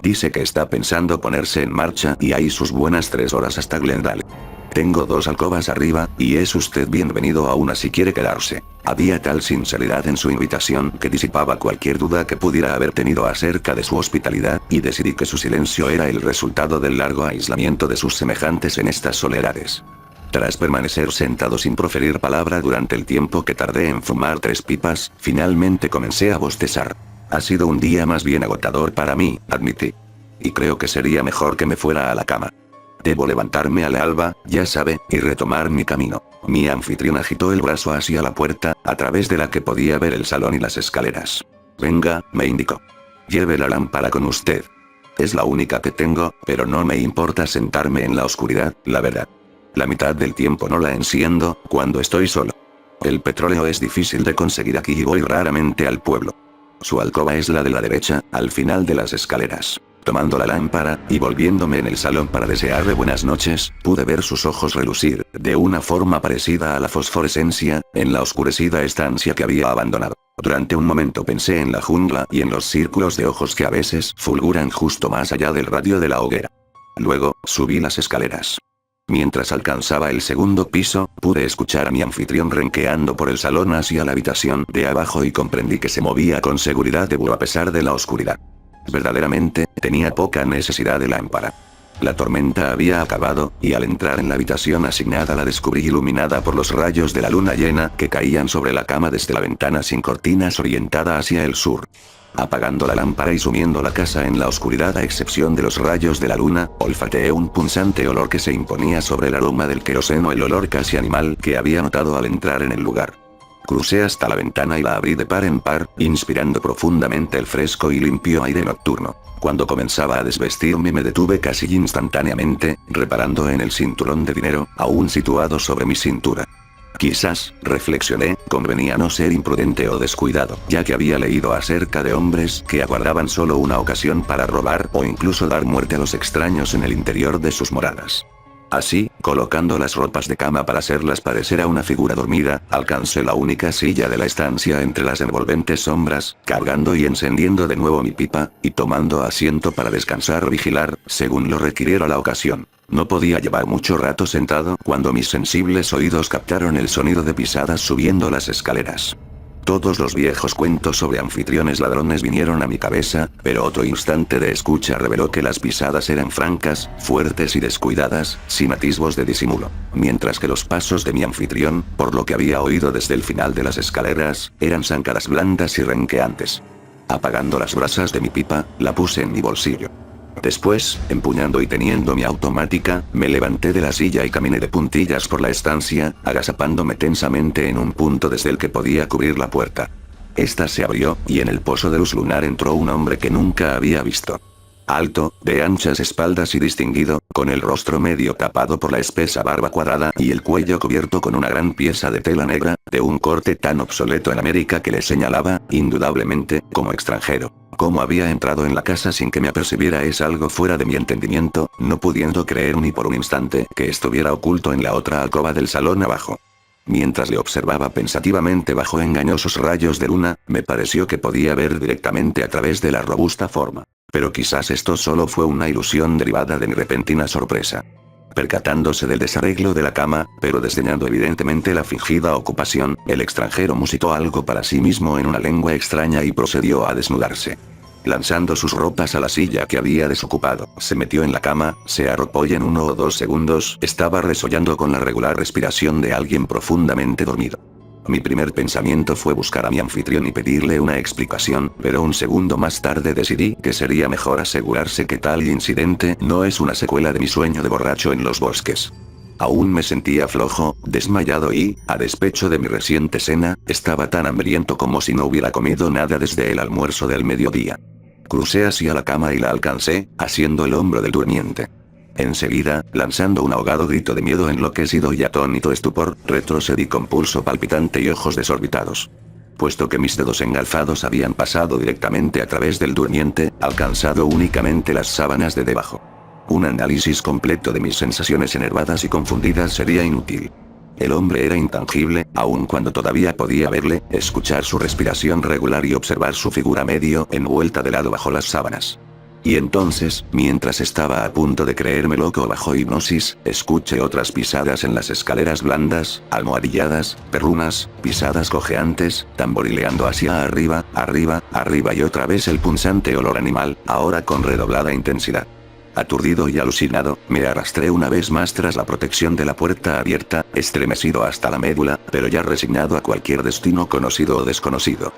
Speaker 1: Dice que está pensando ponerse en marcha y hay sus buenas 3 horas hasta Glendale. Tengo 2 alcobas arriba, y es usted bienvenido a una si quiere quedarse. Había tal sinceridad en su invitación que disipaba cualquier duda que pudiera haber tenido acerca de su hospitalidad, y decidí que su silencio era el resultado del largo aislamiento de sus semejantes en estas soledades. Tras permanecer sentado sin proferir palabra durante el tiempo que tardé en fumar 3 pipas, finalmente comencé a bostezar. Ha sido un día más bien agotador para mí, admití. y creo que sería mejor que me fuera a la cama. Debo levantarme al alba, ya sabe, y retomar mi camino. Mi anfitrión agitó el brazo hacia la puerta, a través de la que podía ver el salón y las escaleras. Venga, me indicó. Lleve la lámpara con usted. Es la única que tengo, pero no me importa sentarme en la oscuridad, la verdad. La mitad del tiempo no la enciendo, cuando estoy solo. El petróleo es difícil de conseguir aquí y voy raramente al pueblo. Su alcoba es la de la derecha, al final de las escaleras. Tomando la lámpara, y volviéndome en el salón para desearle buenas noches, pude ver sus ojos relucir, de una forma parecida a la fosforescencia, en la oscurecida estancia que había abandonado. Durante un momento pensé en la jungla y en los círculos de ojos que a veces fulguran justo más allá del radio de la hoguera. Luego, subí las escaleras. Mientras alcanzaba el segundo piso, pude escuchar a mi anfitrión renqueando por el salón hacia la habitación de abajo y comprendí que se movía con seguridad a pesar de la oscuridad. Verdaderamente, tenía poca necesidad de lámpara. La tormenta había acabado, y al entrar en la habitación asignada la descubrí iluminada por los rayos de la luna llena que caían sobre la cama desde la ventana sin cortinas orientada hacia el sur. Apagando la lámpara y sumiendo la casa en la oscuridad a excepción de los rayos de la luna, olfateé un punzante olor que se imponía sobre el aroma del queroseno, el olor casi animal que había notado al entrar en el lugar. Crucé hasta la ventana y la abrí de par en par, inspirando profundamente el fresco y limpio aire nocturno. Cuando comenzaba a desvestirme me detuve casi instantáneamente, reparando en el cinturón de dinero, aún situado sobre mi cintura. Quizás, reflexioné, convenía no ser imprudente o descuidado, ya que había leído acerca de hombres que aguardaban solo una ocasión para robar o incluso dar muerte a los extraños en el interior de sus moradas. Así, colocando las ropas de cama para hacerlas parecer a una figura dormida, alcancé la única silla de la estancia entre las envolventes sombras, cargando y encendiendo de nuevo mi pipa, y tomando asiento para descansar o vigilar, según lo requiriera la ocasión. No podía llevar mucho rato sentado cuando mis sensibles oídos captaron el sonido de pisadas subiendo las escaleras. Todos los viejos cuentos sobre anfitriones ladrones vinieron a mi cabeza, pero otro instante de escucha reveló que las pisadas eran francas, fuertes y descuidadas, sin atisbos de disimulo. Mientras que los pasos de mi anfitrión, por lo que había oído desde el final de las escaleras, eran zancadas blandas y renqueantes. Apagando las brasas de mi pipa, la puse en mi bolsillo. Después, empuñando y teniendo mi automática, me levanté de la silla y caminé de puntillas por la estancia, agazapándome tensamente en un punto desde el que podía cubrir la puerta. Esta se abrió, y en el pozo de luz lunar entró un hombre que nunca había visto. Alto, de anchas espaldas y distinguido, con el rostro medio tapado por la espesa barba cuadrada y el cuello cubierto con una gran pieza de tela negra, de un corte tan obsoleto en América que le señalaba, indudablemente, como extranjero. Cómo había entrado en la casa sin que me apercibiera es algo fuera de mi entendimiento, no pudiendo creer ni por un instante que estuviera oculto en la otra alcoba del salón abajo. Mientras le observaba pensativamente bajo engañosos rayos de luna, me pareció que podía ver directamente a través de la robusta forma. Pero quizás esto solo fue una ilusión derivada de mi repentina sorpresa. Percatándose del desarreglo de la cama, pero desdeñando evidentemente la fingida ocupación, el extranjero musitó algo para sí mismo en una lengua extraña y procedió a desnudarse. Lanzando sus ropas a la silla que había desocupado, se metió en la cama, se arropó y en 1 o 2 segundos, estaba resollando con la regular respiración de alguien profundamente dormido. Mi primer pensamiento fue buscar a mi anfitrión y pedirle una explicación, pero un segundo más tarde decidí que sería mejor asegurarse que tal incidente no es una secuela de mi sueño de borracho en los bosques. Aún me sentía flojo, desmayado y, a despecho de mi reciente cena, estaba tan hambriento como si no hubiera comido nada desde el almuerzo del mediodía. Crucé hacia la cama y la alcancé, haciendo el hombro del durmiente. Enseguida, lanzando un ahogado grito de miedo enloquecido y atónito estupor, retrocedí con pulso palpitante y ojos desorbitados. Puesto que mis dedos engalfados habían pasado directamente a través del durmiente, alcanzado únicamente las sábanas de debajo. Un análisis completo de mis sensaciones enervadas y confundidas sería inútil. El hombre era intangible, aun cuando todavía podía verle, escuchar su respiración regular y observar su figura medio envuelta de lado bajo las sábanas. Y entonces, mientras estaba a punto de creerme loco bajo hipnosis, escuché otras pisadas en las escaleras blandas, almohadilladas, perrunas, pisadas cojeantes, tamborileando hacia arriba, arriba, arriba y otra vez el punzante olor animal, ahora con redoblada intensidad. Aturdido y alucinado, me arrastré una vez más tras la protección de la puerta abierta, estremecido hasta la médula, pero ya resignado a cualquier destino conocido o desconocido.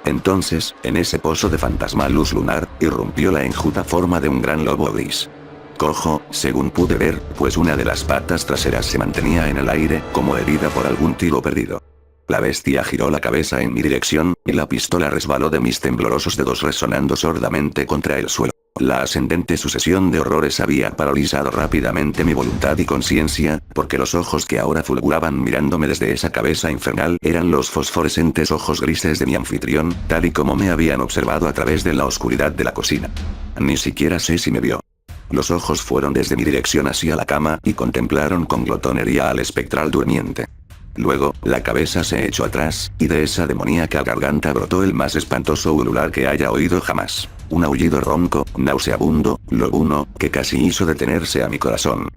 Speaker 1: Entonces, en ese pozo de fantasmal luz lunar, irrumpió la enjuta forma de un gran lobo gris. Cojo, según pude ver, pues una de las patas traseras se mantenía en el aire, como herida por algún tiro perdido. La bestia giró la cabeza en mi dirección, y la pistola resbaló de mis temblorosos dedos resonando sordamente contra el suelo. La ascendente sucesión de horrores había paralizado rápidamente mi voluntad y conciencia, porque los ojos que ahora fulguraban mirándome desde esa cabeza infernal eran los fosforescentes ojos grises de mi anfitrión, tal y como me habían observado a través de la oscuridad de la cocina. Ni siquiera sé si me vio. Los ojos fueron desde mi dirección hacia la cama y contemplaron con glotonería al espectral durmiente. Luego, la cabeza se echó atrás, y de esa demoníaca garganta brotó el más espantoso ulular que haya oído jamás. Un aullido ronco, nauseabundo, lobuno, que casi hizo detenerse a mi corazón.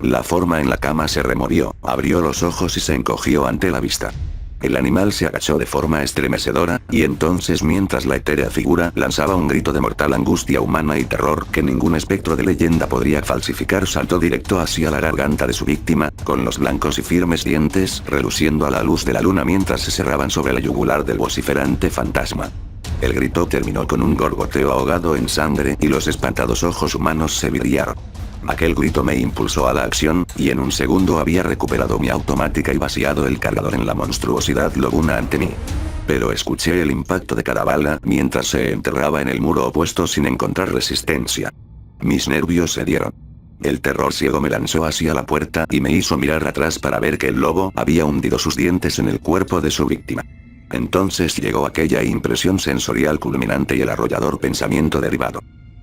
Speaker 1: La forma en la cama se removió, abrió los ojos y se encogió ante la vista. El animal se agachó de forma estremecedora, y entonces mientras la etérea figura lanzaba un grito de mortal angustia humana y terror que ningún espectro de leyenda podría falsificar, saltó directo hacia la garganta de su víctima, con los blancos y firmes dientes reluciendo a la luz de la luna mientras se cerraban sobre la yugular del vociferante fantasma. El grito terminó con un gorgoteo ahogado en sangre y los espantados ojos humanos se vidriaron. Aquel grito me impulsó a la acción, y en un segundo había recuperado mi automática y vaciado el cargador en la monstruosidad lobuna ante mí. Pero escuché el impacto de cada bala mientras se enterraba en el muro opuesto sin encontrar resistencia. Mis nervios se dieron. El terror ciego me lanzó hacia la puerta y me hizo mirar atrás para ver que el lobo había hundido sus dientes en el cuerpo de su víctima. Entonces llegó aquella impresión sensorial culminante y el arrollador pensamiento derivado.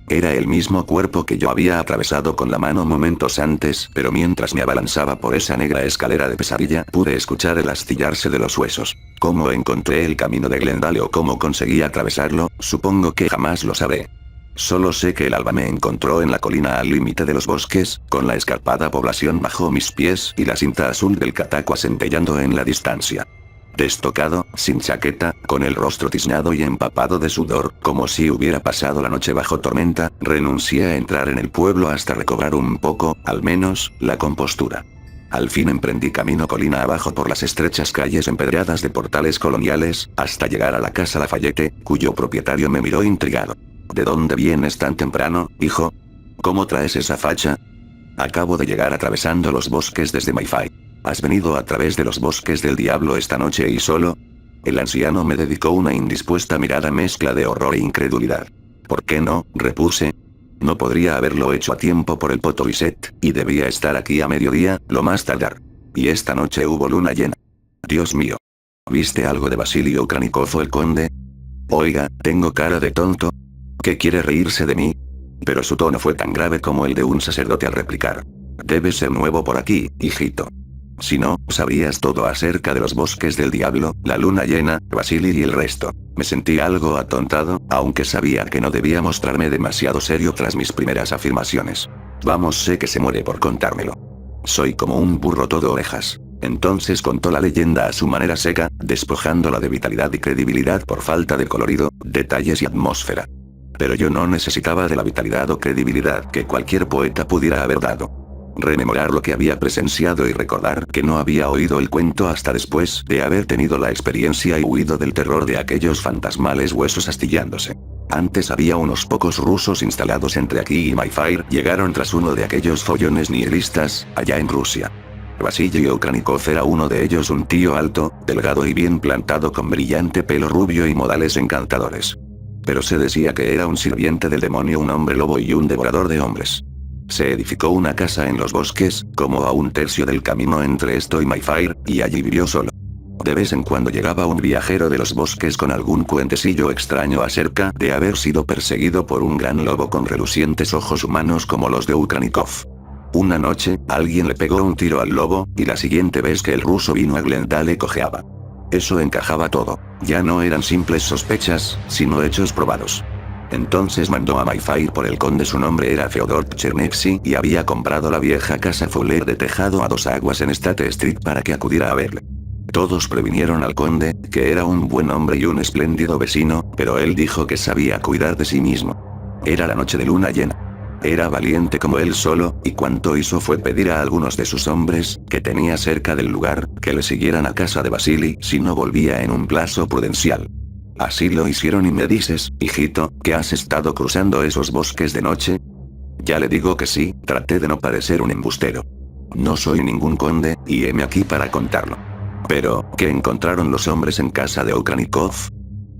Speaker 1: Era el mismo cuerpo que yo había atravesado con la mano momentos antes, pero mientras me abalanzaba por esa negra escalera de pesadilla, pude escuchar el astillarse de los huesos. ¿Cómo encontré el camino de Glendale o cómo conseguí atravesarlo? Supongo que jamás lo sabré. Solo sé que el alba me encontró en la colina al límite de los bosques, con la escarpada población bajo mis pies y la cinta azul del Catacua centellando en la distancia. Destocado, sin chaqueta, con el rostro tiznado y empapado de sudor, como si hubiera pasado la noche bajo tormenta, renuncié a entrar en el pueblo hasta recobrar un poco, al menos, la compostura. Al fin emprendí camino colina abajo por las estrechas calles empedradas de portales coloniales, hasta llegar a la casa Lafayette, cuyo propietario me miró intrigado. ¿De dónde vienes tan temprano, hijo? ¿Cómo traes esa facha? Acabo de llegar atravesando los bosques desde Mayfair. ¿Has venido a través de los bosques del diablo esta noche y solo? El anciano me dedicó una indispuesta mirada mezcla de horror e incredulidad. ¿Por qué no? Repuse. No podría haberlo hecho a tiempo por el Potoiset, y debía estar aquí a mediodía, lo más tardar. Y esta noche hubo luna llena. Dios mío. ¿Viste algo de Basilio Kranikov el conde? Oiga, ¿tengo cara de tonto? ¿Qué quiere reírse de mí? Pero su tono fue tan grave como el de un sacerdote al replicar. Debes ser nuevo por aquí, hijito. Si no, sabrías todo acerca de los bosques del diablo, la luna llena, Vasily y el resto. Me sentí algo atontado, aunque sabía que no debía mostrarme demasiado serio tras mis primeras afirmaciones. Vamos, sé que se muere por contármelo. Soy como un burro todo orejas. Entonces contó la leyenda a su manera seca, despojándola de vitalidad y credibilidad por falta de colorido, detalles y atmósfera. Pero yo no necesitaba de la vitalidad o credibilidad que cualquier poeta pudiera haber dado. Rememorar lo que había presenciado y recordar que no había oído el cuento hasta después de haber tenido la experiencia y huido del terror de aquellos fantasmales huesos astillándose. Antes había unos pocos rusos instalados entre aquí y Mayfair, llegaron tras uno de aquellos follones nihilistas, allá en Rusia. Vasily Kranikov era uno de ellos, un tío alto, delgado y bien plantado con brillante pelo rubio y modales encantadores. Pero se decía que era un sirviente del demonio, un hombre lobo y un devorador de hombres. Se edificó una casa en los bosques, como a un tercio del camino entre esto y Mayfair, y allí vivió solo. De vez en cuando llegaba un viajero de los bosques con algún cuentecillo extraño acerca de haber sido perseguido por un gran lobo con relucientes ojos humanos como los de Kranikov. Una noche, alguien le pegó un tiro al lobo, y la siguiente vez que el ruso vino a Glendale cojeaba. Eso encajaba todo. Ya no eran simples sospechas, sino hechos probados. Entonces mandó a Mayfair por el conde, su nombre era Feodor Chernevsky, y había comprado la vieja casa Fuller de tejado a 2 aguas en State Street para que acudiera a verle. Todos previnieron al conde, que era un buen hombre y un espléndido vecino, pero él dijo que sabía cuidar de sí mismo. Era la noche de luna llena. Era valiente como él solo, y cuanto hizo fue pedir a algunos de sus hombres, que tenía cerca del lugar, que le siguieran a casa de Vasily si no volvía en un plazo prudencial. Así lo hicieron y me dices, hijito, que has estado cruzando esos bosques de noche. Ya le digo que sí, traté de no parecer un embustero. No soy ningún conde, y heme aquí para contarlo. Pero, ¿qué encontraron los hombres en casa de Okranikov?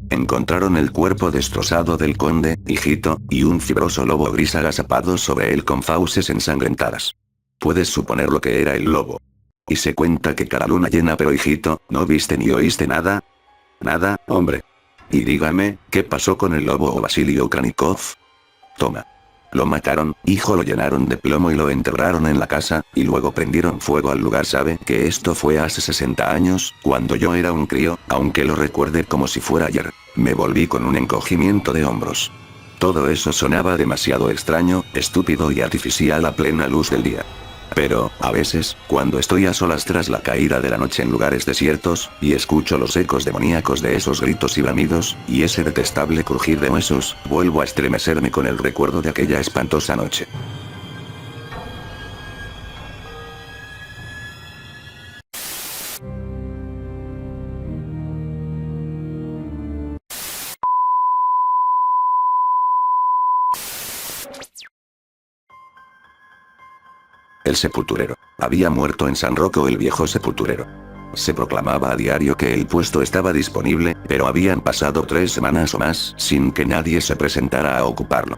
Speaker 1: Encontraron el cuerpo destrozado del conde, hijito, y un fibroso lobo gris agazapado sobre él con fauces ensangrentadas. Puedes suponer lo que era el lobo. Y se cuenta que cada luna llena, pero hijito, ¿no viste ni oíste nada? Nada, hombre. Y dígame, ¿qué pasó con el lobo o Vasily Okranikov? Toma. Lo mataron, hijo, lo llenaron de plomo y lo enterraron en la casa, y luego prendieron fuego al lugar. Sabe que esto fue hace 60 años, cuando yo era un crío, aunque lo recuerde como si fuera ayer. Me volví con un encogimiento de hombros. Todo eso sonaba demasiado extraño, estúpido y artificial a plena luz del día. Pero, a veces, cuando estoy a solas tras la caída de la noche en lugares desiertos, y escucho los ecos demoníacos de esos gritos y bramidos, y ese detestable crujir de huesos, vuelvo a estremecerme con el recuerdo de aquella espantosa noche. El sepulturero. Había muerto en San Rocco el viejo sepulturero. Se proclamaba a diario que el puesto estaba disponible, pero habían pasado 3 semanas o más sin que nadie se presentara a ocuparlo.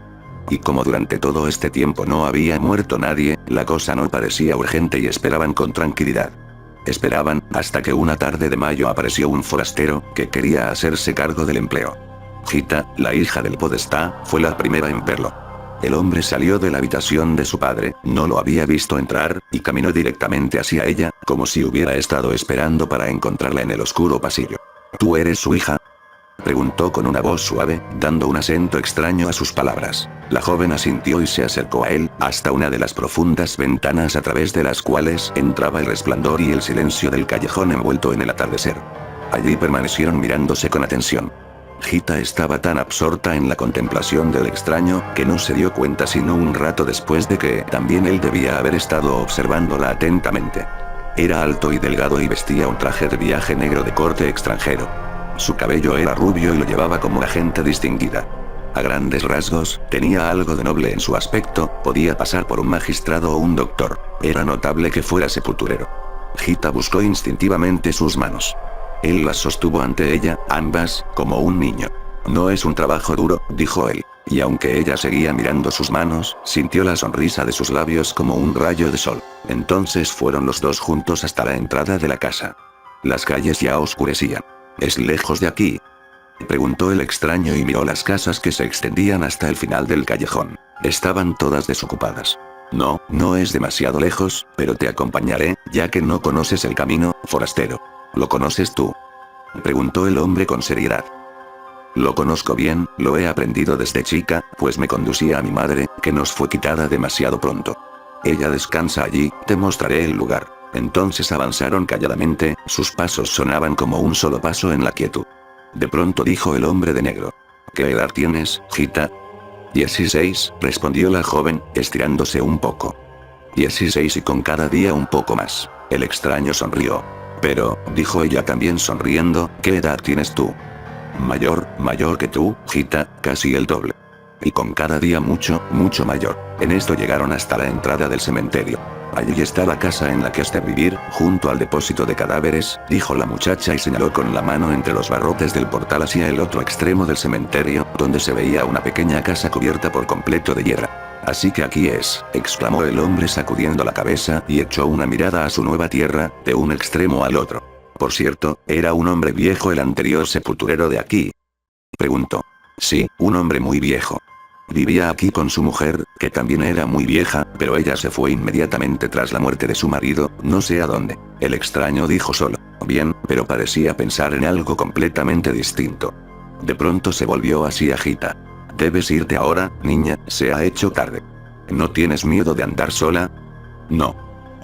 Speaker 1: Y como durante todo este tiempo no había muerto nadie, la cosa no parecía urgente y esperaban con tranquilidad. Esperaban, hasta que una tarde de mayo apareció un forastero, que quería hacerse cargo del empleo. Gita, la hija del podestá, fue la primera en verlo. El hombre salió de la habitación de su padre, no lo había visto entrar, y caminó directamente hacia ella, como si hubiera estado esperando para encontrarla en el oscuro pasillo. ¿Tú eres su hija?, preguntó con una voz suave, dando un acento extraño a sus palabras. La joven asintió y se acercó a él, hasta una de las profundas ventanas a través de las cuales entraba el resplandor y el silencio del callejón envuelto en el atardecer. Allí permanecieron mirándose con atención. Gita estaba tan absorta en la contemplación del extraño, que no se dio cuenta sino un rato después de que también él debía haber estado observándola atentamente. Era alto y delgado y vestía un traje de viaje negro de corte extranjero. Su cabello era rubio y lo llevaba como una gente distinguida. A grandes rasgos, tenía algo de noble en su aspecto, podía pasar por un magistrado o un doctor. Era notable que fuera sepulturero. Gita buscó instintivamente sus manos. Él las sostuvo ante ella, ambas, como un niño. No es un trabajo duro, dijo él. Y aunque ella seguía mirando sus manos, sintió la sonrisa de sus labios como un rayo de sol. Entonces fueron los dos juntos hasta la entrada de la casa. Las calles ya oscurecían. ¿Es lejos de aquí?, preguntó el extraño y miró las casas que se extendían hasta el final del callejón. Estaban todas desocupadas. No, no es demasiado lejos, pero te acompañaré, ya que no conoces el camino, forastero. ¿Lo conoces tú?, preguntó el hombre con seriedad. Lo conozco bien, lo he aprendido desde chica, pues me conducía a mi madre, que nos fue quitada demasiado pronto. Ella descansa allí, te mostraré el lugar. Entonces avanzaron calladamente, sus pasos sonaban como un solo paso en la quietud. De pronto dijo el hombre de negro. ¿Qué edad tienes, Gita? 16, respondió la joven, estirándose un poco. 16 y con cada día un poco más. El extraño sonrió. Pero, dijo ella también sonriendo, ¿qué edad tienes tú? Mayor que tú, Gita, casi el doble. Y con cada día mucho, mucho mayor. En esto llegaron hasta la entrada del cementerio. Allí está la casa en la que has de vivir, junto al depósito de cadáveres, dijo la muchacha y señaló con la mano entre los barrotes del portal hacia el otro extremo del cementerio, donde se veía una pequeña casa cubierta por completo de hierba. Así que aquí es, exclamó el hombre sacudiendo la cabeza y echó una mirada a su nueva tierra, de un extremo al otro. Por cierto, ¿era un hombre viejo el anterior sepulturero de aquí?, preguntó. Sí, un hombre muy viejo. Vivía aquí con su mujer, que también era muy vieja, pero ella se fue inmediatamente tras la muerte de su marido, no sé a dónde. El extraño dijo solo. Bien, pero parecía pensar en algo completamente distinto. De pronto se volvió hacia Gita. Debes irte ahora, niña, se ha hecho tarde. ¿No tienes miedo de andar sola? No.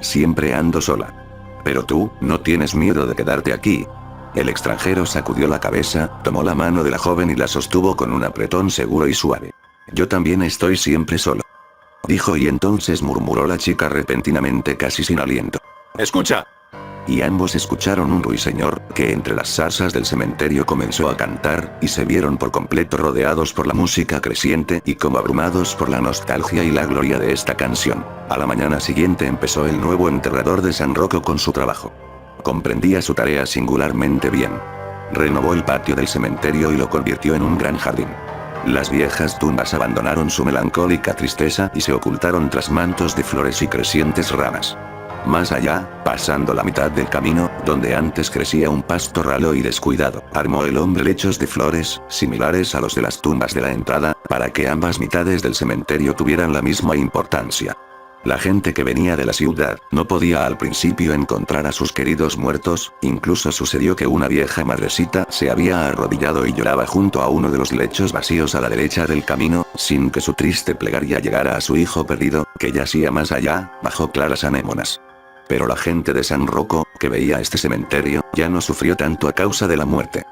Speaker 1: Siempre ando sola. Pero tú, ¿no tienes miedo de quedarte aquí? El extranjero sacudió la cabeza, tomó la mano de la joven y la sostuvo con un apretón seguro y suave. Yo también estoy siempre solo, dijo, y entonces murmuró la chica repentinamente casi sin aliento. Escucha. y ambos escucharon un ruiseñor, que entre las zarzas del cementerio comenzó a cantar, y se vieron por completo rodeados por la música creciente y como abrumados por la nostalgia y la gloria de esta canción. A la mañana siguiente empezó el nuevo enterrador de San Rocco con su trabajo. Comprendía su tarea singularmente bien. Renovó el patio del cementerio y lo convirtió en un gran jardín. Las viejas tumbas abandonaron su melancólica tristeza y se ocultaron tras mantos de flores y crecientes ramas. Más allá, pasando la mitad del camino, donde antes crecía un pasto ralo y descuidado, armó el hombre lechos de flores, similares a los de las tumbas de la entrada, para que ambas mitades del cementerio tuvieran la misma importancia. La gente que venía de la ciudad, no podía al principio encontrar a sus queridos muertos, incluso sucedió que una vieja madrecita se había arrodillado y lloraba junto a uno de los lechos vacíos a la derecha del camino, sin que su triste plegaria llegara a su hijo perdido, que yacía más allá, bajo claras anémonas. Pero la gente de San Rocco, que veía este cementerio, ya no sufrió tanto a causa de la muerte.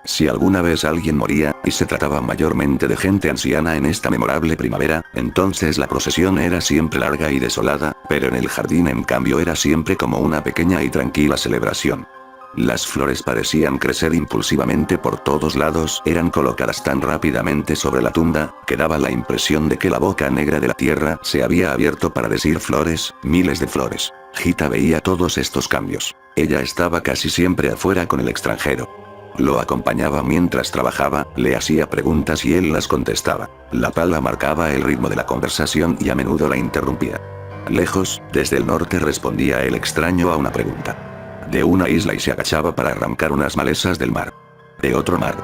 Speaker 1: Si alguna vez alguien moría, y se trataba mayormente de gente anciana en esta memorable primavera, entonces la procesión era siempre larga y desolada, pero en el jardín en cambio era siempre como una pequeña y tranquila celebración. Las flores parecían crecer impulsivamente por todos lados, eran colocadas tan rápidamente sobre la tumba, que daba la impresión de que la boca negra de la tierra se había abierto para decir flores, miles de flores. Gita veía todos estos cambios. Ella estaba casi siempre afuera con el extranjero. Lo acompañaba mientras trabajaba, le hacía preguntas y él las contestaba. La pala marcaba el ritmo de la conversación y a menudo la interrumpía. Lejos, desde el norte respondía el extraño a una pregunta. De una isla y se agachaba para arrancar unas malezas del mar. De otro mar.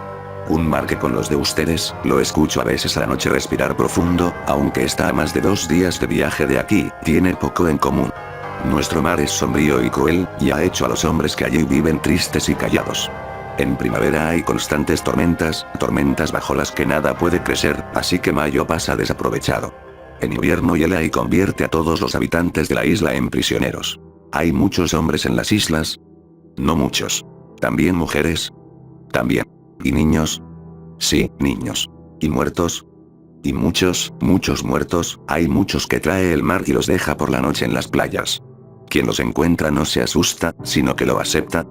Speaker 1: Un mar que con los de ustedes, lo escucho a veces a la noche respirar profundo, aunque está a más de 2 días de viaje de aquí, tiene poco en común. Nuestro mar es sombrío y cruel, y ha hecho a los hombres que allí viven tristes y callados. En primavera hay constantes tormentas bajo las que nada puede crecer, así que mayo pasa desaprovechado. En invierno hiela y convierte a todos los habitantes de la isla en prisioneros. ¿Hay muchos hombres en las islas? No muchos. ¿También mujeres? También. ¿Y niños? Sí, niños. ¿Y muertos? Y muchos muertos, hay muchos que trae el mar y los deja por la noche en las playas. Quien los encuentra no se asusta, sino que lo acepta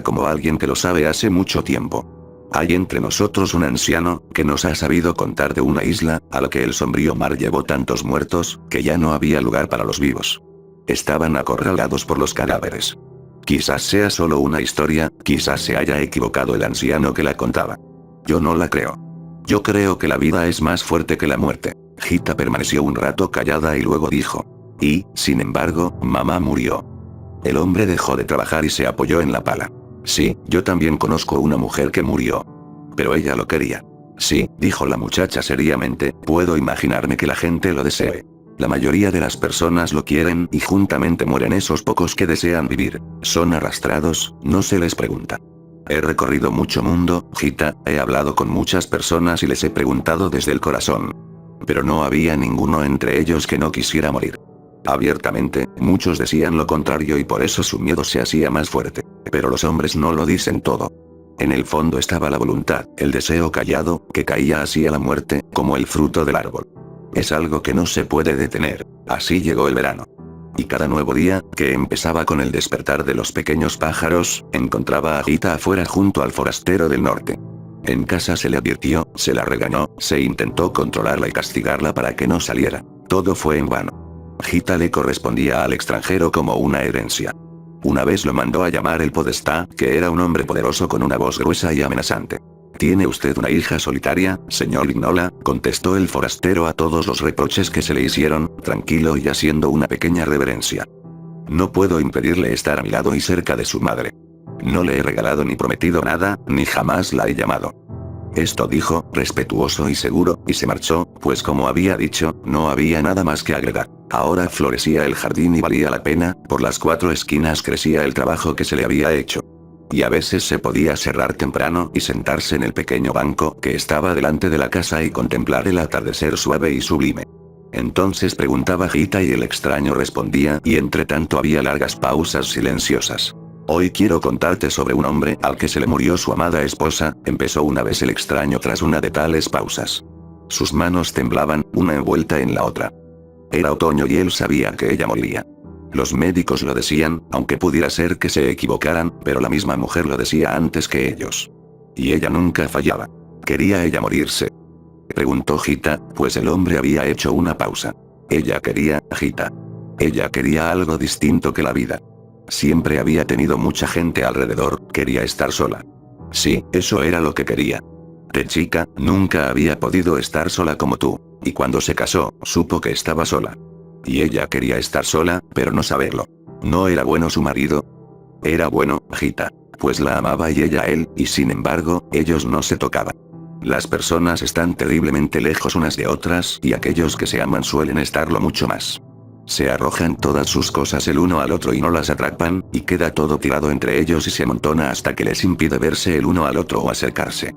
Speaker 1: como alguien que lo sabe hace mucho tiempo. Hay entre nosotros un anciano, que nos ha sabido contar de una isla, a la que el sombrío mar llevó tantos muertos, que ya no había lugar para los vivos. Estaban acorralados por los cadáveres. Quizás sea solo una historia, quizás se haya equivocado el anciano que la contaba. Yo no la creo. Yo creo que la vida es más fuerte que la muerte. Gita permaneció un rato callada y luego dijo. Y, sin embargo, mamá murió. El hombre dejó de trabajar y se apoyó en la pala. Sí, yo también conozco una mujer que murió. Pero ella lo quería. Sí, dijo la muchacha seriamente, puedo imaginarme que la gente lo desee. La mayoría de las personas lo quieren y juntamente mueren esos pocos que desean vivir. Son arrastrados, no se les pregunta. He recorrido mucho mundo, Gita, he hablado con muchas personas y les he preguntado desde el corazón. Pero no había ninguno entre ellos que no quisiera morir. Abiertamente, muchos decían lo contrario y por eso su miedo se hacía más fuerte. Pero los hombres no lo dicen todo. En el fondo estaba la voluntad, el deseo callado, que caía hacia la muerte, como el fruto del árbol. Es algo que no se puede detener. Así llegó el verano. Y cada nuevo día, que empezaba con el despertar de los pequeños pájaros, encontraba a Gita afuera junto al forastero del norte. En casa se le advirtió, se la regañó, se intentó controlarla y castigarla para que no saliera. Todo fue en vano. Gita le correspondía al extranjero como una herencia. Una vez lo mandó a llamar el podestá, que era un hombre poderoso con una voz gruesa y amenazante. ¿Tiene usted una hija solitaria, señor Lignola?, contestó el forastero a todos los reproches que se le hicieron, tranquilo y haciendo una pequeña reverencia. No puedo impedirle estar a mi lado y cerca de su madre. No le he regalado ni prometido nada, ni jamás la he llamado. Esto dijo, respetuoso y seguro, y se marchó, pues como había dicho, no había nada más que agregar. Ahora florecía el jardín y valía la pena, por las 4 esquinas crecía el trabajo que se le había hecho. Y a veces se podía cerrar temprano y sentarse en el pequeño banco que estaba delante de la casa y contemplar el atardecer suave y sublime. Entonces preguntaba Gita y el extraño respondía y entre tanto había largas pausas silenciosas. Hoy quiero contarte sobre un hombre al que se le murió su amada esposa, empezó una vez el extraño tras una de tales pausas. Sus manos temblaban, una envuelta en la otra. Era otoño y él sabía que ella moriría. Los médicos lo decían, aunque pudiera ser que se equivocaran, pero la misma mujer lo decía antes que ellos. Y ella nunca fallaba. ¿Quería ella morirse?, preguntó Gita, pues el hombre había hecho una pausa. Ella quería, Gita. Ella quería algo distinto que la vida. Siempre había tenido mucha gente alrededor, quería estar sola. Sí, eso era lo que quería. De chica, nunca había podido estar sola como tú, y cuando se casó, supo que estaba sola. Y ella quería estar sola, pero no saberlo. ¿No era bueno su marido? Era bueno, Gita, pues la amaba y ella a él, y sin embargo, ellos no se tocaban. Las personas están terriblemente lejos unas de otras y aquellos que se aman suelen estarlo mucho más. Se arrojan todas sus cosas el uno al otro y no las atrapan, y queda todo tirado entre ellos y se amontona hasta que les impide verse el uno al otro o acercarse.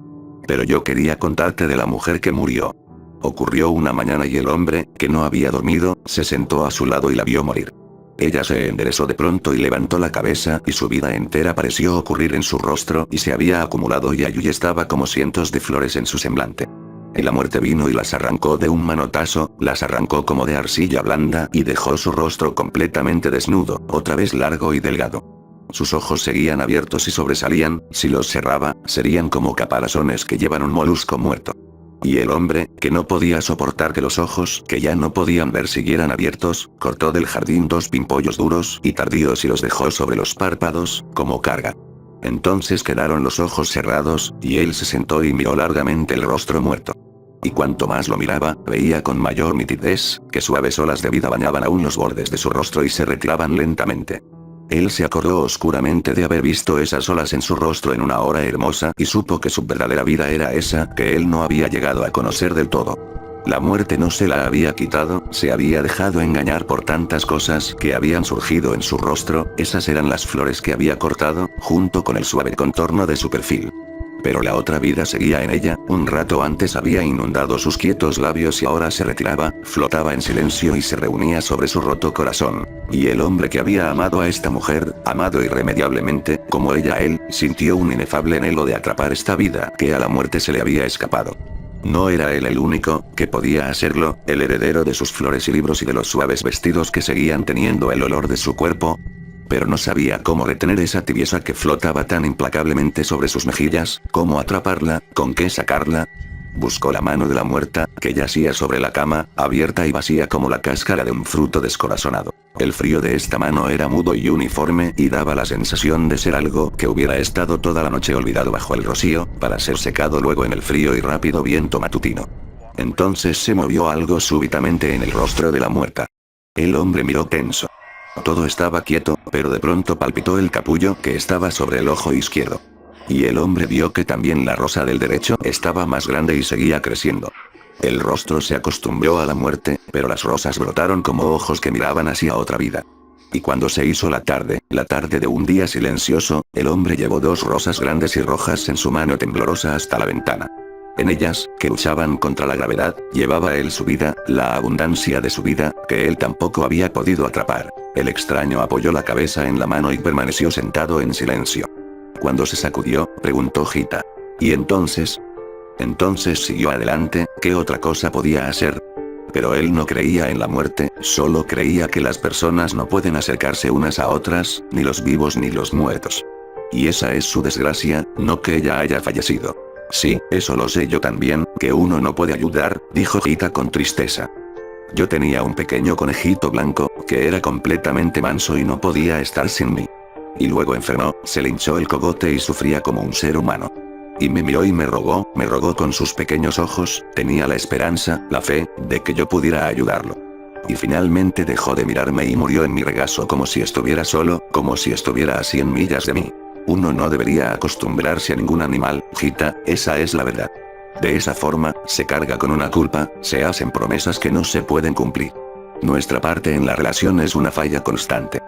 Speaker 1: Pero yo quería contarte de la mujer que murió. Ocurrió una mañana y el hombre, que no había dormido, se sentó a su lado y la vio morir. Ella se enderezó de pronto y levantó la cabeza y su vida entera pareció ocurrir en su rostro y se había acumulado y allí estaba como cientos de flores en su semblante. Y la muerte vino y las arrancó de un manotazo, las arrancó como de arcilla blanda y dejó su rostro completamente desnudo, otra vez largo y delgado. Sus ojos seguían abiertos y sobresalían, si los cerraba, serían como caparazones que llevan un molusco muerto. Y el hombre, que no podía soportar que los ojos, que ya no podían ver siguieran abiertos, cortó del jardín 2 pimpollos duros y tardíos y los dejó sobre los párpados, como carga. Entonces quedaron los ojos cerrados, y él se sentó y miró largamente el rostro muerto. Y cuanto más lo miraba, veía con mayor nitidez, que suaves olas de vida bañaban aún los bordes de su rostro y se retiraban lentamente. Él se acordó oscuramente de haber visto esas olas en su rostro en una hora hermosa y supo que su verdadera vida era esa que él no había llegado a conocer del todo. La muerte no se la había quitado, se había dejado engañar por tantas cosas que habían surgido en su rostro, esas eran las flores que había cortado, junto con el suave contorno de su perfil. Pero la otra vida seguía en ella, un rato antes había inundado sus quietos labios y ahora se retiraba, flotaba en silencio y se reunía sobre su roto corazón. Y el hombre que había amado a esta mujer, amado irremediablemente, como ella a él, sintió un inefable anhelo de atrapar esta vida que a la muerte se le había escapado. No era él el único, que podía hacerlo, el heredero de sus flores y libros y de los suaves vestidos que seguían teniendo el olor de su cuerpo. Pero no sabía cómo retener esa tibieza que flotaba tan implacablemente sobre sus mejillas, cómo atraparla, con qué sacarla. Buscó la mano de la muerta, que yacía sobre la cama, abierta y vacía como la cáscara de un fruto descorazonado. El frío de esta mano era mudo y uniforme y daba la sensación de ser algo que hubiera estado toda la noche olvidado bajo el rocío, para ser secado luego en el frío y rápido viento matutino. Entonces se movió algo súbitamente en el rostro de la muerta. El hombre miró tenso. Todo estaba quieto, pero de pronto palpitó el capullo que estaba sobre el ojo izquierdo. Y el hombre vio que también la rosa del derecho estaba más grande y seguía creciendo. El rostro se acostumbró a la muerte, pero las rosas brotaron como ojos que miraban hacia otra vida. Y cuando se hizo la tarde de un día silencioso, el hombre llevó 2 rosas grandes y rojas en su mano temblorosa hasta la ventana. En ellas, que luchaban contra la gravedad, llevaba él su vida, la abundancia de su vida, que él tampoco había podido atrapar. El extraño apoyó la cabeza en la mano y permaneció sentado en silencio. Cuando se sacudió, preguntó Gita. ¿Y entonces? Entonces siguió adelante, ¿qué otra cosa podía hacer? Pero él no creía en la muerte, solo creía que las personas no pueden acercarse unas a otras, ni los vivos ni los muertos. Y esa es su desgracia, no que ella haya fallecido. Sí, eso lo sé yo también, que uno no puede ayudar, dijo Gita con tristeza. Yo tenía un pequeño conejito blanco, que era completamente manso y no podía estar sin mí. Y luego enfermó, se le hinchó el cogote y sufría como un ser humano. Y me miró y me rogó con sus pequeños ojos, tenía la esperanza, la fe, de que yo pudiera ayudarlo. Y finalmente dejó de mirarme y murió en mi regazo como si estuviera solo, como si estuviera a 100 millas de mí. Uno no debería acostumbrarse a ningún animal, Gita, esa es la verdad. De esa forma, se carga con una culpa, se hacen promesas que no se pueden cumplir. Nuestra parte en la relación es una falla constante.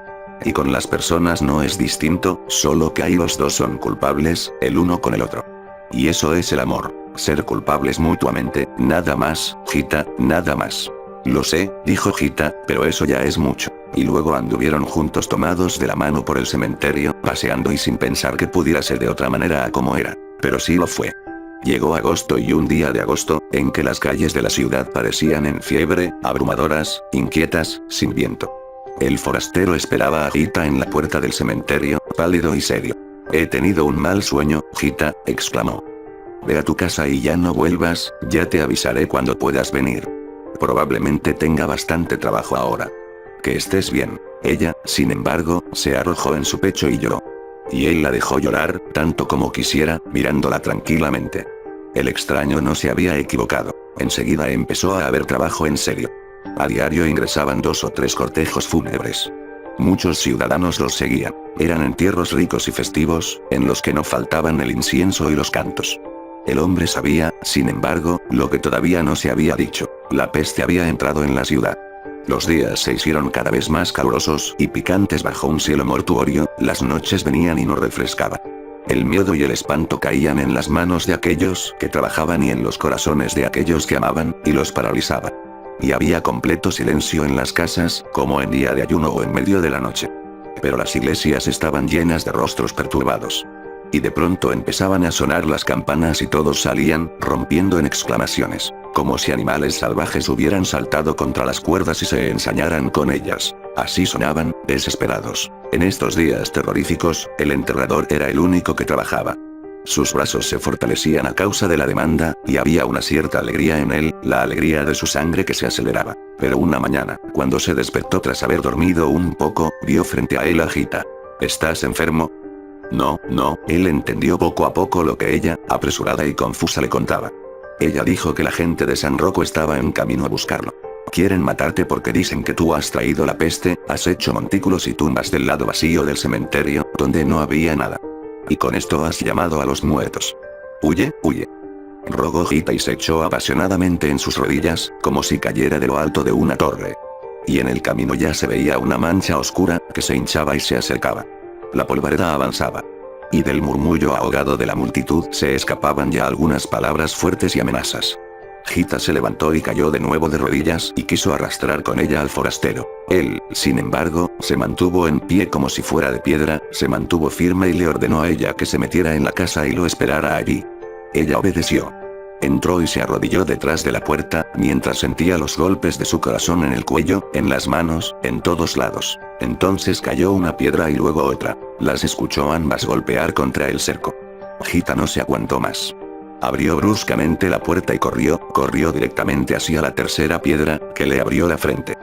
Speaker 1: Y con las personas no es distinto, solo que ahí los dos son culpables, el uno con el otro. Y eso es el amor, ser culpables mutuamente, nada más, Gita, nada más. Lo sé, dijo Gita, pero eso ya es mucho. Y luego anduvieron juntos tomados de la mano por el cementerio, paseando y sin pensar que pudiera ser de otra manera a como era. Pero sí lo fue. Llegó agosto y un día de agosto, en que las calles de la ciudad parecían en fiebre, abrumadoras, inquietas, sin viento. El forastero esperaba a Gita en la puerta del cementerio, pálido y serio. He tenido un mal sueño, Gita, exclamó. Ve a tu casa y ya no vuelvas, ya te avisaré cuando puedas venir. Probablemente tenga bastante trabajo ahora. Que estés bien. Ella, sin embargo, se arrojó en su pecho y lloró. Y él la dejó llorar, tanto como quisiera, mirándola tranquilamente. El extraño no se había equivocado. Enseguida empezó a haber trabajo en serio. A diario ingresaban 2 o 3 cortejos fúnebres. Muchos ciudadanos los seguían. Eran entierros ricos y festivos, en los que no faltaban el incienso y los cantos. El hombre sabía, sin embargo, lo que todavía no se había dicho. La peste había entrado en la ciudad. Los días se hicieron cada vez más calurosos y picantes bajo un cielo mortuorio, las noches venían y no refrescaban. El miedo y el espanto caían en las manos de aquellos que trabajaban y en los corazones de aquellos que amaban, y los paralizaban. Y había completo silencio en las casas, como en día de ayuno o en medio de la noche. Pero las iglesias estaban llenas de rostros perturbados. Y de pronto empezaban a sonar las campanas y todos salían, rompiendo en exclamaciones, como si animales salvajes hubieran saltado contra las cuerdas y se ensañaran con ellas. Así sonaban, desesperados. En estos días terroríficos, el enterrador era el único que trabajaba. Sus brazos se fortalecían a causa de la demanda, y había una cierta alegría en él, la alegría de su sangre que se aceleraba. Pero una mañana, cuando se despertó tras haber dormido un poco, vio frente a él a Gita. ¿Estás enfermo? No, él entendió poco a poco lo que ella, apresurada y confusa, le contaba. Ella dijo que la gente de San Rocco estaba en camino a buscarlo. Quieren matarte porque dicen que tú has traído la peste, has hecho montículos y tumbas del lado vacío del cementerio, donde no había nada. Y con esto has llamado a los muertos. Huye, huye. Rogó Gita y se echó apasionadamente en sus rodillas, como si cayera de lo alto de una torre. Y en el camino ya se veía una mancha oscura, que se hinchaba y se acercaba. La polvareda avanzaba. Y del murmullo ahogado de la multitud se escapaban ya algunas palabras fuertes y amenazas. Gita se levantó y cayó de nuevo de rodillas y quiso arrastrar con ella al forastero. Él, sin embargo, se mantuvo en pie como si fuera de piedra, se mantuvo firme y le ordenó a ella que se metiera en la casa y lo esperara allí. Ella obedeció. Entró y se arrodilló detrás de la puerta, mientras sentía los golpes de su corazón en el cuello, en las manos, en todos lados. Entonces cayó una piedra y luego otra. Las escuchó ambas golpear contra el cerco. Gita no se aguantó más. Abrió bruscamente la puerta y corrió directamente hacia la tercera piedra, que le abrió la frente.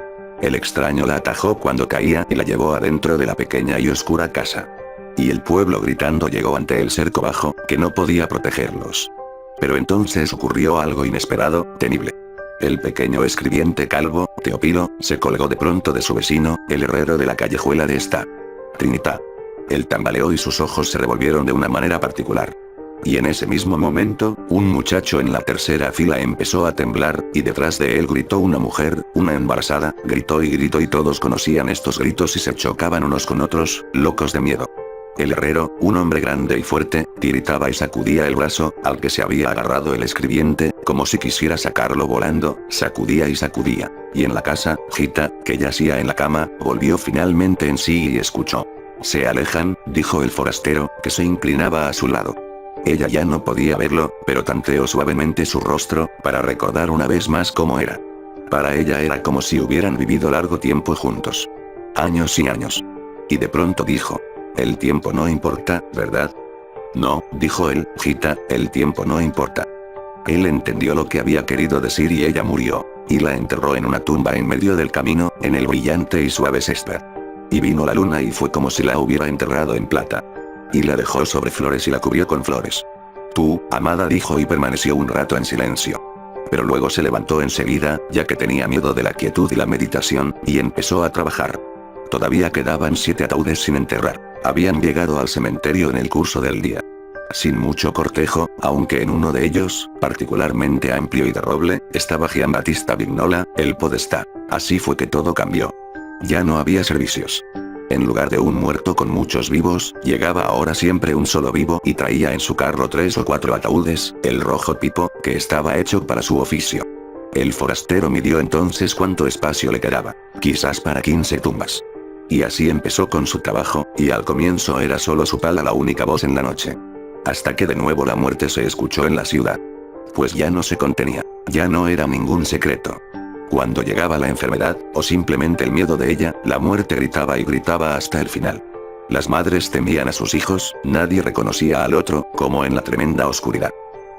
Speaker 1: El extraño la atajó cuando caía y la llevó adentro de la pequeña y oscura casa. Y el pueblo gritando llegó ante el cerco bajo, que no podía protegerlos. Pero entonces ocurrió algo inesperado, temible. El pequeño escribiente calvo, Teopilo, se colgó de pronto de su vecino, el herrero de la callejuela de esta Trinidad. Él tambaleó y sus ojos se revolvieron de una manera particular. Y en ese mismo momento, un muchacho en la tercera fila empezó a temblar, y detrás de él gritó una mujer, una embarazada, gritó y todos conocían estos gritos y se chocaban unos con otros, locos de miedo. El herrero, un hombre grande y fuerte, tiritaba y sacudía el brazo, al que se había agarrado el escribiente, como si quisiera sacarlo volando, sacudía y sacudía. Y en la casa, Gita, que yacía en la cama, volvió finalmente en sí y escuchó. Se alejan, dijo el forastero, que se inclinaba a su lado. Ella ya no podía verlo, pero tanteó suavemente su rostro, para recordar una vez más cómo era. Para ella era como si hubieran vivido largo tiempo juntos. Años y años. Y de pronto dijo. El tiempo no importa, ¿verdad? No, dijo él, Gita, el tiempo no importa. Él entendió lo que había querido decir y ella murió. Y la enterró en una tumba en medio del camino, en el brillante y suave césped. Y vino la luna y fue como si la hubiera enterrado en plata. Y la dejó sobre flores y la cubrió con flores. Tú, amada, dijo y permaneció un rato en silencio. Pero luego se levantó enseguida, ya que tenía miedo de la quietud y la meditación, y empezó a trabajar. Todavía quedaban 7 ataúdes sin enterrar. Habían llegado al cementerio en el curso del día. Sin mucho cortejo, aunque en uno de ellos, particularmente amplio y de roble, estaba Giambattista Vignola, el podestá. Así fue que todo cambió. Ya no había servicios. En lugar de un muerto con muchos vivos, llegaba ahora siempre un solo vivo y traía en su carro 3 o 4 ataúdes, el rojo Pipo, que estaba hecho para su oficio. El forastero midió entonces cuánto espacio le quedaba, quizás para 15 tumbas. Y así empezó con su trabajo, y al comienzo era solo su pala la única voz en la noche. Hasta que de nuevo la muerte se escuchó en la ciudad. Pues ya no se contenía, ya no era ningún secreto. Cuando llegaba la enfermedad, o simplemente el miedo de ella, la muerte gritaba y gritaba hasta el final. Las madres temían a sus hijos, nadie reconocía al otro, como en la tremenda oscuridad.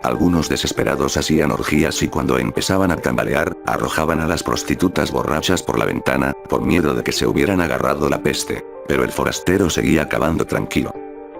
Speaker 1: Algunos desesperados hacían orgías y cuando empezaban a tambalear, arrojaban a las prostitutas borrachas por la ventana, por miedo de que se hubieran agarrado la peste. Pero el forastero seguía cavando tranquilo.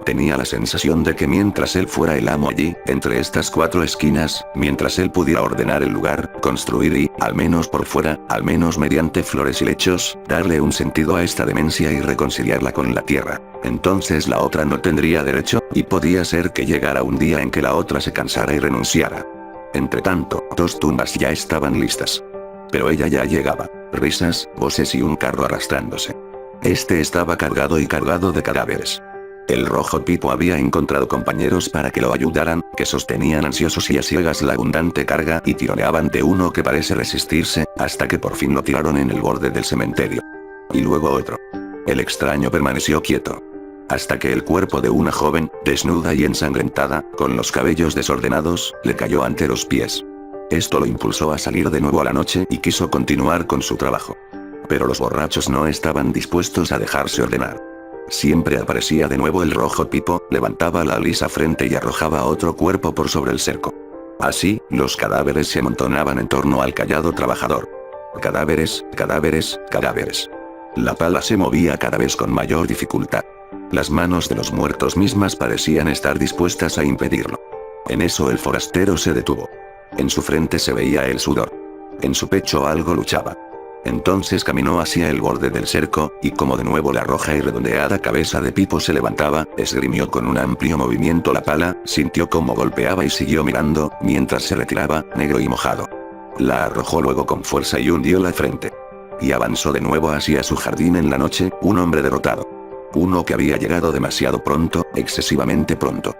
Speaker 1: Tenía la sensación de que mientras él fuera el amo allí, entre estas 4 esquinas, mientras él pudiera ordenar el lugar, construir y, al menos por fuera, al menos mediante flores y lechos, darle un sentido a esta demencia y reconciliarla con la tierra, entonces la otra no tendría derecho, y podía ser que llegara un día en que la otra se cansara y renunciara. Entretanto, 2 tumbas ya estaban listas. Pero ella ya llegaba. Risas, voces y un carro arrastrándose. Este estaba cargado y cargado de cadáveres. El rojo Pipo había encontrado compañeros para que lo ayudaran, que sostenían ansiosos y a ciegas la abundante carga y tironeaban de uno que parece resistirse, hasta que por fin lo tiraron en el borde del cementerio. Y luego otro. El extraño permaneció quieto. Hasta que el cuerpo de una joven, desnuda y ensangrentada, con los cabellos desordenados, le cayó ante los pies. Esto lo impulsó a salir de nuevo a la noche y quiso continuar con su trabajo. Pero los borrachos no estaban dispuestos a dejarse ordenar. Siempre aparecía de nuevo el rojo Pipo, levantaba la lisa frente y arrojaba otro cuerpo por sobre el cerco. Así, los cadáveres se amontonaban en torno al callado trabajador. Cadáveres, cadáveres, cadáveres. La pala se movía cada vez con mayor dificultad. Las manos de los muertos mismas parecían estar dispuestas a impedirlo. En eso el forastero se detuvo. En su frente se veía el sudor. En su pecho algo luchaba. Entonces caminó hacia el borde del cerco, y como de nuevo la roja y redondeada cabeza de Pipo se levantaba, esgrimió con un amplio movimiento la pala, sintió cómo golpeaba y siguió mirando, mientras se retiraba, negro y mojado. La arrojó luego con fuerza y hundió la frente. Y avanzó de nuevo hacia su jardín en la noche, un hombre derrotado. Uno que había llegado demasiado pronto, excesivamente pronto.